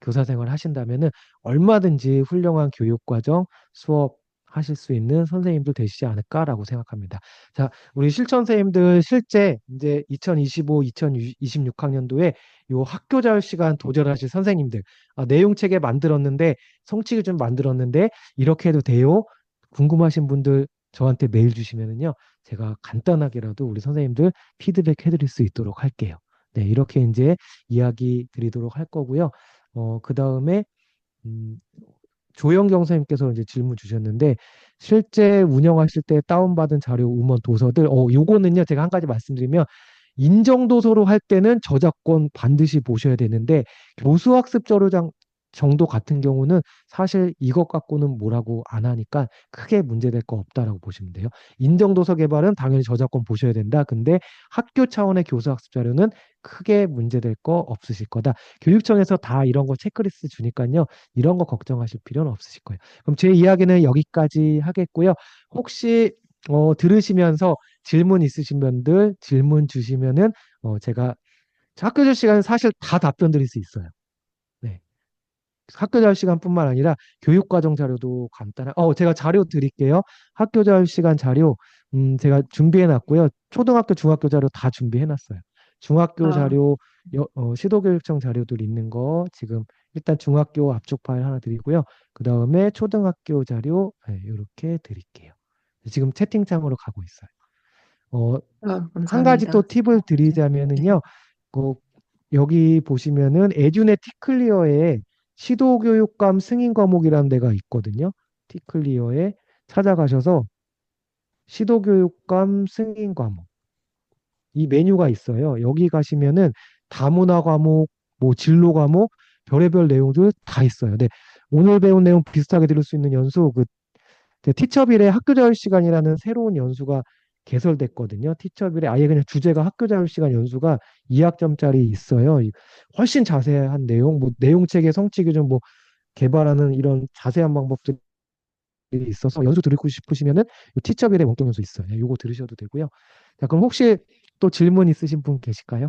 교사 생활 하신다면은 얼마든지 훌륭한 교육과정, 수업 하실 수 있는 선생님들 되시지 않을까라고 생각합니다. 자, 우리 실천 선생님들 실제 이제 2025, 2026학년도에 요 학교 자율 시간 도전하실 선생님들 내용 체계 만들었는데 성취 기준 만들었는데 이렇게 해도 돼요? 궁금하신 분들 저한테 메일 주시면은요. 제가 간단하게라도 우리 선생님들 피드백 해드릴 수 있도록 할게요. 네, 이렇게 이제 이야기 드리도록 할 거고요. 그 다음에 음, 조영경 선생님께서 이제 질문 주셨는데 실제 운영하실 때 다운받은 자료, 음원, 도서들, 요거는요 제가 한 가지 말씀드리면 인정 도서로 할 때는 저작권 반드시 보셔야 되는데 교수학습 자료장 정도 같은 경우는 사실 이것 갖고는 뭐라고 안 하니까 크게 문제될 거 없다라고 보시면 돼요. 인정 도서 개발은 당연히 저작권 보셔야 된다. 근데 학교 차원의 교수학습 자료는 크게 문제될 거 없으실 거다. 교육청에서 다 이런 거 체크리스트 주니까요. 이런 거 걱정하실 필요는 없으실 거예요. 그럼 제 이야기는 여기까지 하겠고요. 혹시 들으시면서 질문 있으신 분들 질문 주시면은 제가 학교 절 시간은 사실 다 답변 드릴 수 있어요. 네. 학교 자율 시간뿐만 아니라 교육과정 자료도 간단한 제가 자료 드릴게요. 학교 자율 시간 자료 제가 준비해 놨고요. 초등학교 중학교 자료 다 준비해 놨어요. 중학교 아, 자료 시도교육청 자료들 있는 거 지금 일단 중학교 압축 파일 하나 드리고요. 그다음에 초등학교 자료 이렇게 드릴게요. 지금 채팅창으로 가고 있어요. 한 가지 또 감사합니다. 팁을 네. 드리자면은요. 그 여기 보시면은 에듀네 티클리어에 시도교육감 승인 과목이라는 데가 있거든요. 티클리어에 찾아가셔서 시도교육감 승인 과목 이 메뉴가 있어요. 여기 가시면은 다문화 과목, 뭐 진로 과목, 별의별 내용들 다 있어요. 네, 오늘 배운 내용 비슷하게 들을 수 있는 연수 티처빌의 학교 자율 시간이라는 새로운 연수가 개설됐거든요. 티처빌에 아예 그냥 주제가 학교 자율 시간 연수가 2학점짜리 있어요. 훨씬 자세한 내용, 뭐 내용 체계, 성취 규정 뭐 개발하는 이런 자세한 방법들이 있어서 연수 들고 싶으시면은 티처빌의 원격 연수 있어요. 요거 들으셔도 되고요. 자, 그럼 혹시 또 질문 있으신 분 계실까요?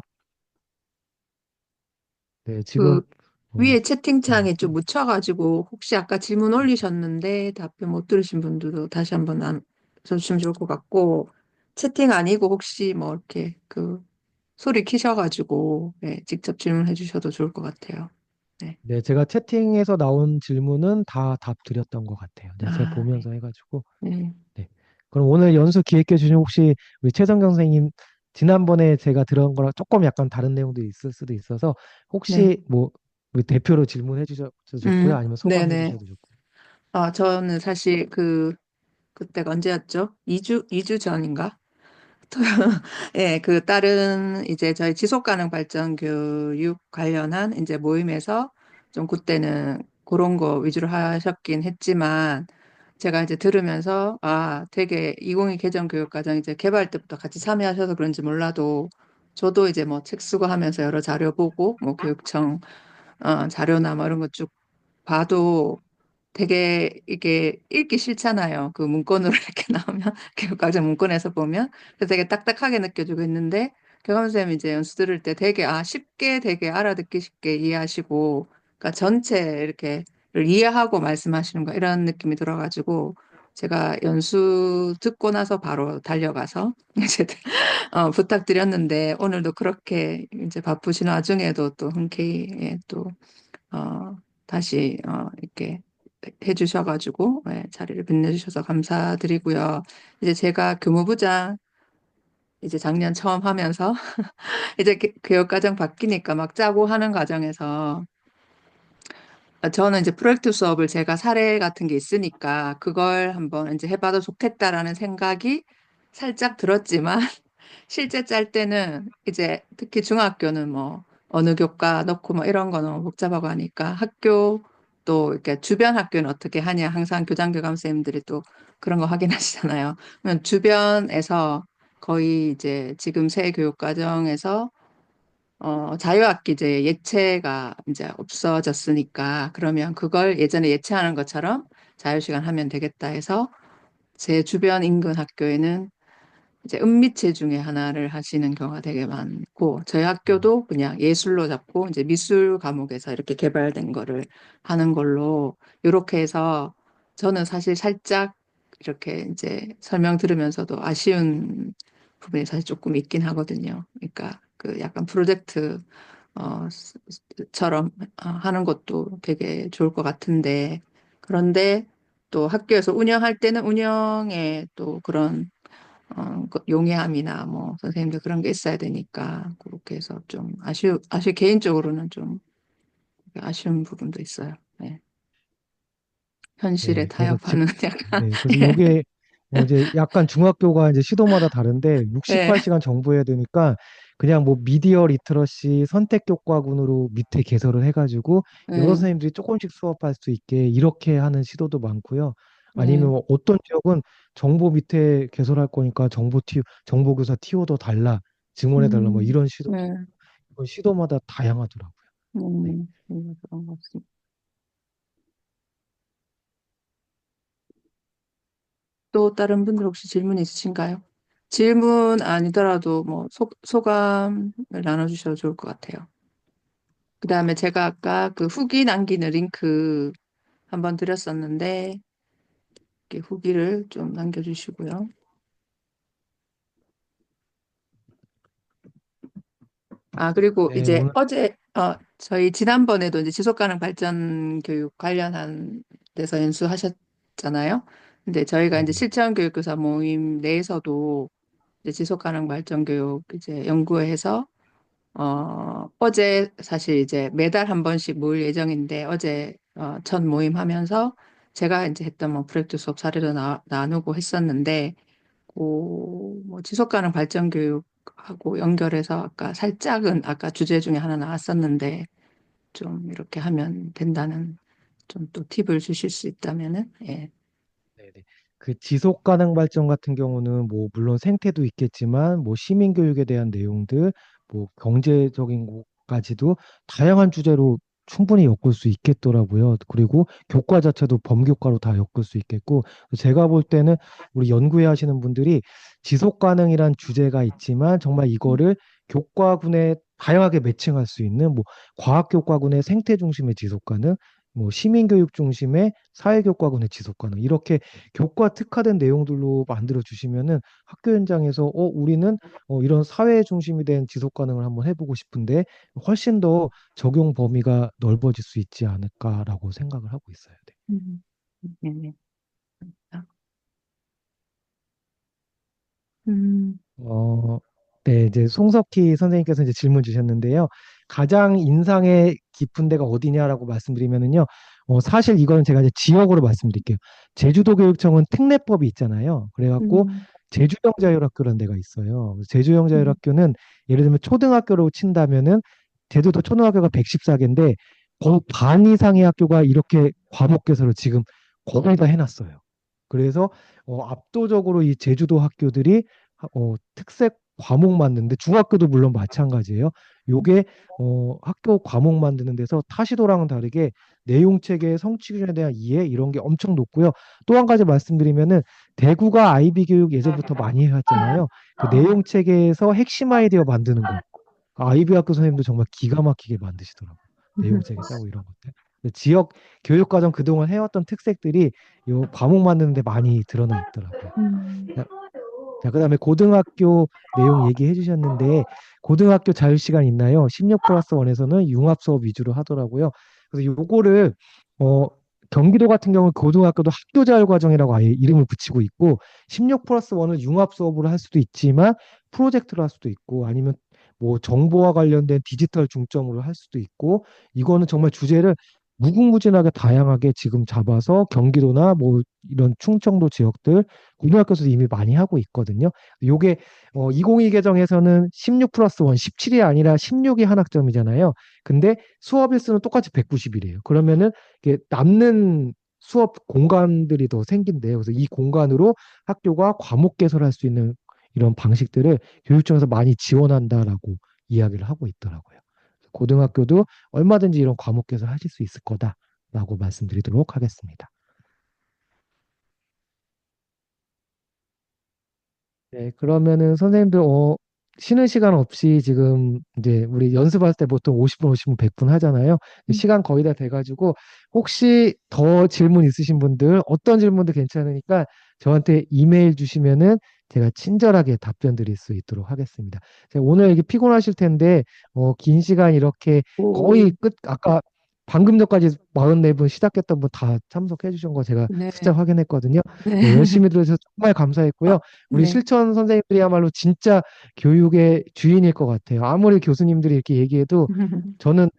네, 지금 그 어, 위에 채팅창에 좀 묻혀가지고 혹시 아까 질문 올리셨는데 답변 못 들으신 분들도 다시 한번 써주시면 좋을 것 같고 채팅 아니고 혹시 뭐 이렇게 그 소리 키셔가지고 네, 직접 질문해 주셔도 좋을 것 같아요. 네. 네, 제가 채팅에서 나온 질문은 다 답 드렸던 것 같아요. 네, 제가 아, 네. 보면서 해가지고. 네. 네. 그럼 오늘 연수 기획해 주신 혹시 우리 최성경 선생님 지난번에 제가 들은 거랑 조금 약간 다른 내용들이 있을 수도 있어서 네. 혹시 뭐 우리 대표로 질문해 주셔도 좋고요. 아니면 소감해 네네. 주셔도 좋고. 저는 사실 그때가 언제였죠? 2주 전인가? 예, 그 다른 이제 저희 지속가능 발전 교육 관련한 이제 모임에서 좀 그때는 그런 거 위주로 하셨긴 했지만 제가 이제 들으면서 되게 2022 개정 교육과정 이제 개발 때부터 같이 참여하셔서 그런지 몰라도 저도 이제 뭐 책 쓰고 하면서 여러 자료 보고 뭐 교육청 자료나 뭐 이런 거 쭉 봐도 되게 이게 읽기 싫잖아요. 그 문건으로 이렇게 나오면 교육과정 문건에서 보면 그래서 되게 딱딱하게 느껴지고 있는데 교감쌤 이제 연수 들을 때 되게, 쉽게 되게 알아듣기 쉽게 이해하시고, 그러니까 전체 이렇게를 이해하고 말씀하시는 거, 이런 느낌이 들어가지고, 제가 연수 듣고 나서 바로 달려가서, 이제, 부탁드렸는데, 오늘도 그렇게 이제 바쁘신 와중에도 또 흔쾌히, 예, 또, 어, 다시, 이렇게 해주셔가지고, 예, 자리를 빛내주셔서 감사드리고요. 이제 제가 교무부장 이제 작년 처음 하면서 이제 교육과정 바뀌니까 막 짜고 하는 과정에서 저는 이제 프로젝트 수업을 제가 사례 같은 게 있으니까 그걸 한번 이제 해봐도 좋겠다라는 생각이 살짝 들었지만 실제 짤 때는 이제 특히 중학교는 뭐 어느 교과 넣고 뭐 이런 거 너무 복잡하고 하니까 학교 또 이렇게 주변 학교는 어떻게 하냐 항상 교장교감 선생님들이 또 그런 거 확인하시잖아요. 그러면 주변에서 거의 이제 지금 새 교육과정에서 자유학기제 예체가 이제 없어졌으니까 그러면 그걸 예전에 예체하는 것처럼 자유시간 하면 되겠다 해서 제 주변 인근 학교에는 이제 은미체 중에 하나를 하시는 경우가 되게 많고 저희 학교도 그냥 예술로 잡고 이제 미술 과목에서 이렇게 개발된 거를 하는 걸로 이렇게 해서 저는 사실 살짝 이렇게 이제 설명 들으면서도 아쉬운 부분이 사실 조금 있긴 하거든요. 그러니까 그 약간 프로젝트 처럼 하는 것도 되게 좋을 것 같은데 그런데 또 학교에서 운영할 때는 운영에 또 그런 그 용이함이나 뭐 선생님들 그런 게 있어야 되니까 그렇게 해서 좀 개인적으로는 좀 아쉬운 부분도 있어요. 네. 현실에 네, 그래서 타협하는 약간 네, 그래서 요게 이제 약간 중학교가 이제 시도마다 다른데 네, 68시간 정보해야 되니까 그냥 뭐 미디어 리터러시 선택교과군으로 밑에 개설을 해가지고 여러 네, 선생님들이 조금씩 수업할 수 있게 이렇게 하는 시도도 많고요. 아니면 네, 뭐 어떤 지역은 정보 밑에 개설할 거니까 정보교사 티오도 달라, 증원해 달라 뭐 이런 시도도 네, 있고 이건 시도마다 다양하더라고요. 네. 그런 것 같습니다. 또 다른 분들 혹시 질문 있으신가요? 질문 아니더라도 뭐 소감을 나눠주셔도 좋을 것 같아요. 그 다음에 제가 아까 그 후기 남기는 링크 한번 드렸었는데 이렇게 후기를 좀 남겨주시고요. 그리고 네, 이제 오늘 어제, 저희 지난번에도 이제 지속가능 발전 교육 관련한 데서 연수하셨잖아요. 근데 저희가 이제 네네. 실천교육교사 모임 내에서도 이제 지속가능 발전 교육 이제 연구해서, 어제 사실 이제 매달 한 번씩 모일 예정인데 어제, 첫 모임 하면서 제가 이제 했던 뭐 프로젝트 수업 사례도 나누고 했었는데, 뭐 지속 가능 발전 교육하고 연결해서 아까 살짝은 아까 주제 중에 하나 나왔었는데 좀 이렇게 하면 된다는 좀 또 팁을 주실 수 있다면은 예. 네네. 그 지속 가능 발전 같은 경우는 뭐 물론 생태도 있겠지만 뭐 시민 교육에 대한 내용들, 뭐 경제적인 것까지도 다양한 주제로 충분히 엮을 수 있겠더라고요. 그리고 교과 자체도 범교과로 다 엮을 수 있겠고 제가 볼 때는 우리 연구회 하시는 분들이 지속 가능이란 주제가 있지만 정말 이거를 교과군에 다양하게 매칭할 수 있는 뭐 과학 교과군의 생태 중심의 지속 가능, 뭐 시민교육 중심의 사회교과군의 지속 가능 이렇게 교과 특화된 내용들로 만들어 주시면은 학교 현장에서 우리는 이런 사회 중심이 된 지속 가능을 한번 해보고 싶은데 훨씬 더 적용 범위가 넓어질 수 있지 않을까라고 생각을 하고 있어요. 네. 음, 네네. 음, 어, 네, 이제 송석희 선생님께서 이제 질문 주셨는데요. 가장 인상에 깊은 데가 어디냐라고 말씀드리면은요. 사실 이거는 제가 이제 지역으로 말씀드릴게요. 제주도 교육청은 특례법이 있잖아요. 그래갖고 음, 제주영자율학교라는 데가 있어요. 음, 제주영자율학교는 예를 들면 초등학교로 친다면은 제주도 초등학교가 114개인데 거의 반 이상의 학교가 이렇게 과목 개설을 지금 거의 다 해놨어요. 그래서 압도적으로 이 제주도 학교들이 특색 과목 만드는데 중학교도 물론 마찬가지예요. 요게 학교 과목 만드는 데서 타시도랑은 다르게 내용 체계, 성취 기준에 대한 이해 이런 게 엄청 높고요. 또 한 가지 말씀드리면은 대구가 아이비 교육 예전부터 많이 해왔잖아요. 그 내용 체계에서 핵심 아이디어 만드는 거. 아이비 학교 선생님도 정말 기가 막히게 만드시더라고요. 내용 체계 짜고 이런 것들. 근데 지역 교육과정 그동안 해왔던 특색들이 요 과목 만드는데 많이 드러나 있더라고요. 자, 그다음에 고등학교 내용 얘기해 주셨는데 고등학교 자유 시간 있나요? 16 플러스 1에서는 융합 수업 위주로 하더라고요. 그래서 요거를 어 경기도 같은 경우는 고등학교도 학교 자율 과정이라고 아예 이름을 붙이고 있고 16 플러스 1을 융합 수업으로 할 수도 있지만 프로젝트로 할 수도 있고 아니면 뭐 정보와 관련된 디지털 중점으로 할 수도 있고 이거는 정말 주제를 무궁무진하게 다양하게 지금 잡아서 경기도나 뭐 이런 충청도 지역들 고등학교에서 이미 많이 하고 있거든요. 요게 2022 개정에서는 16 플러스 1, 17이 아니라 16이 한 학점이잖아요. 근데 수업 일수는 똑같이 190이래요. 그러면은 이게 남는 수업 공간들이 더 생긴대요. 그래서 이 공간으로 학교가 과목 개설할 수 있는 이런 방식들을 교육청에서 많이 지원한다라고 이야기를 하고 있더라고요. 고등학교도 얼마든지 이런 과목 개설하실 수 있을 거다라고 말씀드리도록 하겠습니다. 네, 그러면은 선생님들 쉬는 시간 없이 지금 이제 우리 연습할 때 보통 50분, 50분, 100분 하잖아요. 시간 거의 다 돼가지고 혹시 더 질문 있으신 분들 어떤 질문도 괜찮으니까 저한테 이메일 주시면은 제가 친절하게 답변 드릴 수 있도록 하겠습니다. 제가 오늘 이게 피곤하실 텐데 긴 시간 이렇게 거의 끝 아까 방금 전까지 44분 시작했던 분 다 참석해 주신 거 제가 네, 숫자 확인했거든요. 네, 네, 열심히 들어주셔서 정말 감사했고요. 우리 네. 실천 선생님들이야말로 진짜 교육의 주인일 것 같아요. 아무리 교수님들이 이렇게 얘기해도 저는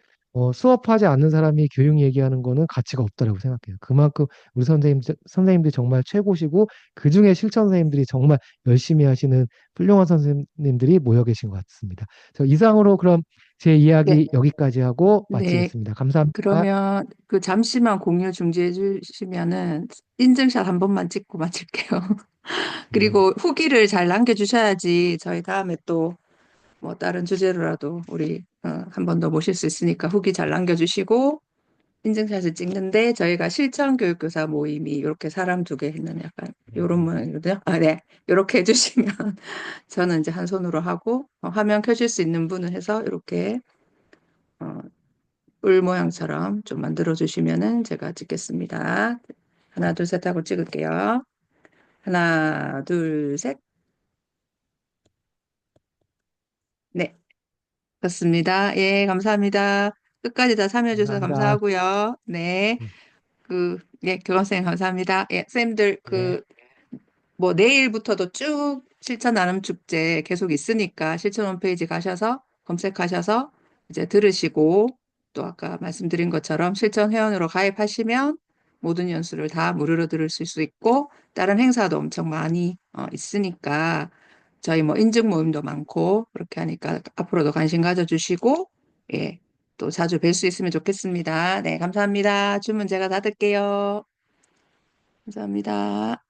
수업하지 않는 사람이 교육 얘기하는 거는 가치가 없다라고 생각해요. 그만큼 우리 선생님들이 정말 최고시고 그중에 실천 선생님들이 정말 열심히 하시는 훌륭한 선생님들이 모여 계신 것 같습니다. 이상으로 그럼 제 네, 이야기 여기까지 하고 네. 마치겠습니다. 감사합니다. 그러면 그 잠시만 공유 중지해 주시면은 인증샷 한 번만 찍고 마칠게요. 네. 그리고 후기를 잘 남겨주셔야지 저희 다음에 또 뭐 다른 주제로라도 우리 한 번 더 모실 수 있으니까 후기 잘 남겨주시고 인증샷을 찍는데 저희가 실천 교육교사 모임이 이렇게 사람 2개 있는 약간 이런 모양이거든요. 아, 네. 이렇게 해주시면 저는 이제 한 손으로 하고 화면 켜질 수 있는 분을 해서 이렇게 어, 울 모양처럼 좀 만들어 주시면은 제가 찍겠습니다. 하나, 둘, 셋 하고 찍을게요. 하나, 둘, 셋. 네. 좋습니다. 예, 감사합니다. 끝까지 다 참여해 주셔서 감사합니다. 감사하고요. 네. 네. 예, 교감선생님 감사합니다. 예, 쌤들 네. 뭐 내일부터도 쭉 실천 나눔 축제 계속 있으니까 실천 홈페이지 가셔서 검색하셔서 이제 들으시고 또 아까 말씀드린 것처럼 실천 회원으로 가입하시면 모든 연수를 다 무료로 들을 수 있고 다른 행사도 엄청 많이 있으니까 저희 뭐 인증 모임도 많고 그렇게 하니까 앞으로도 관심 가져주시고 예, 또 자주 뵐 수 있으면 좋겠습니다. 네, 감사합니다. 주문 제가 닫을게요. 감사합니다.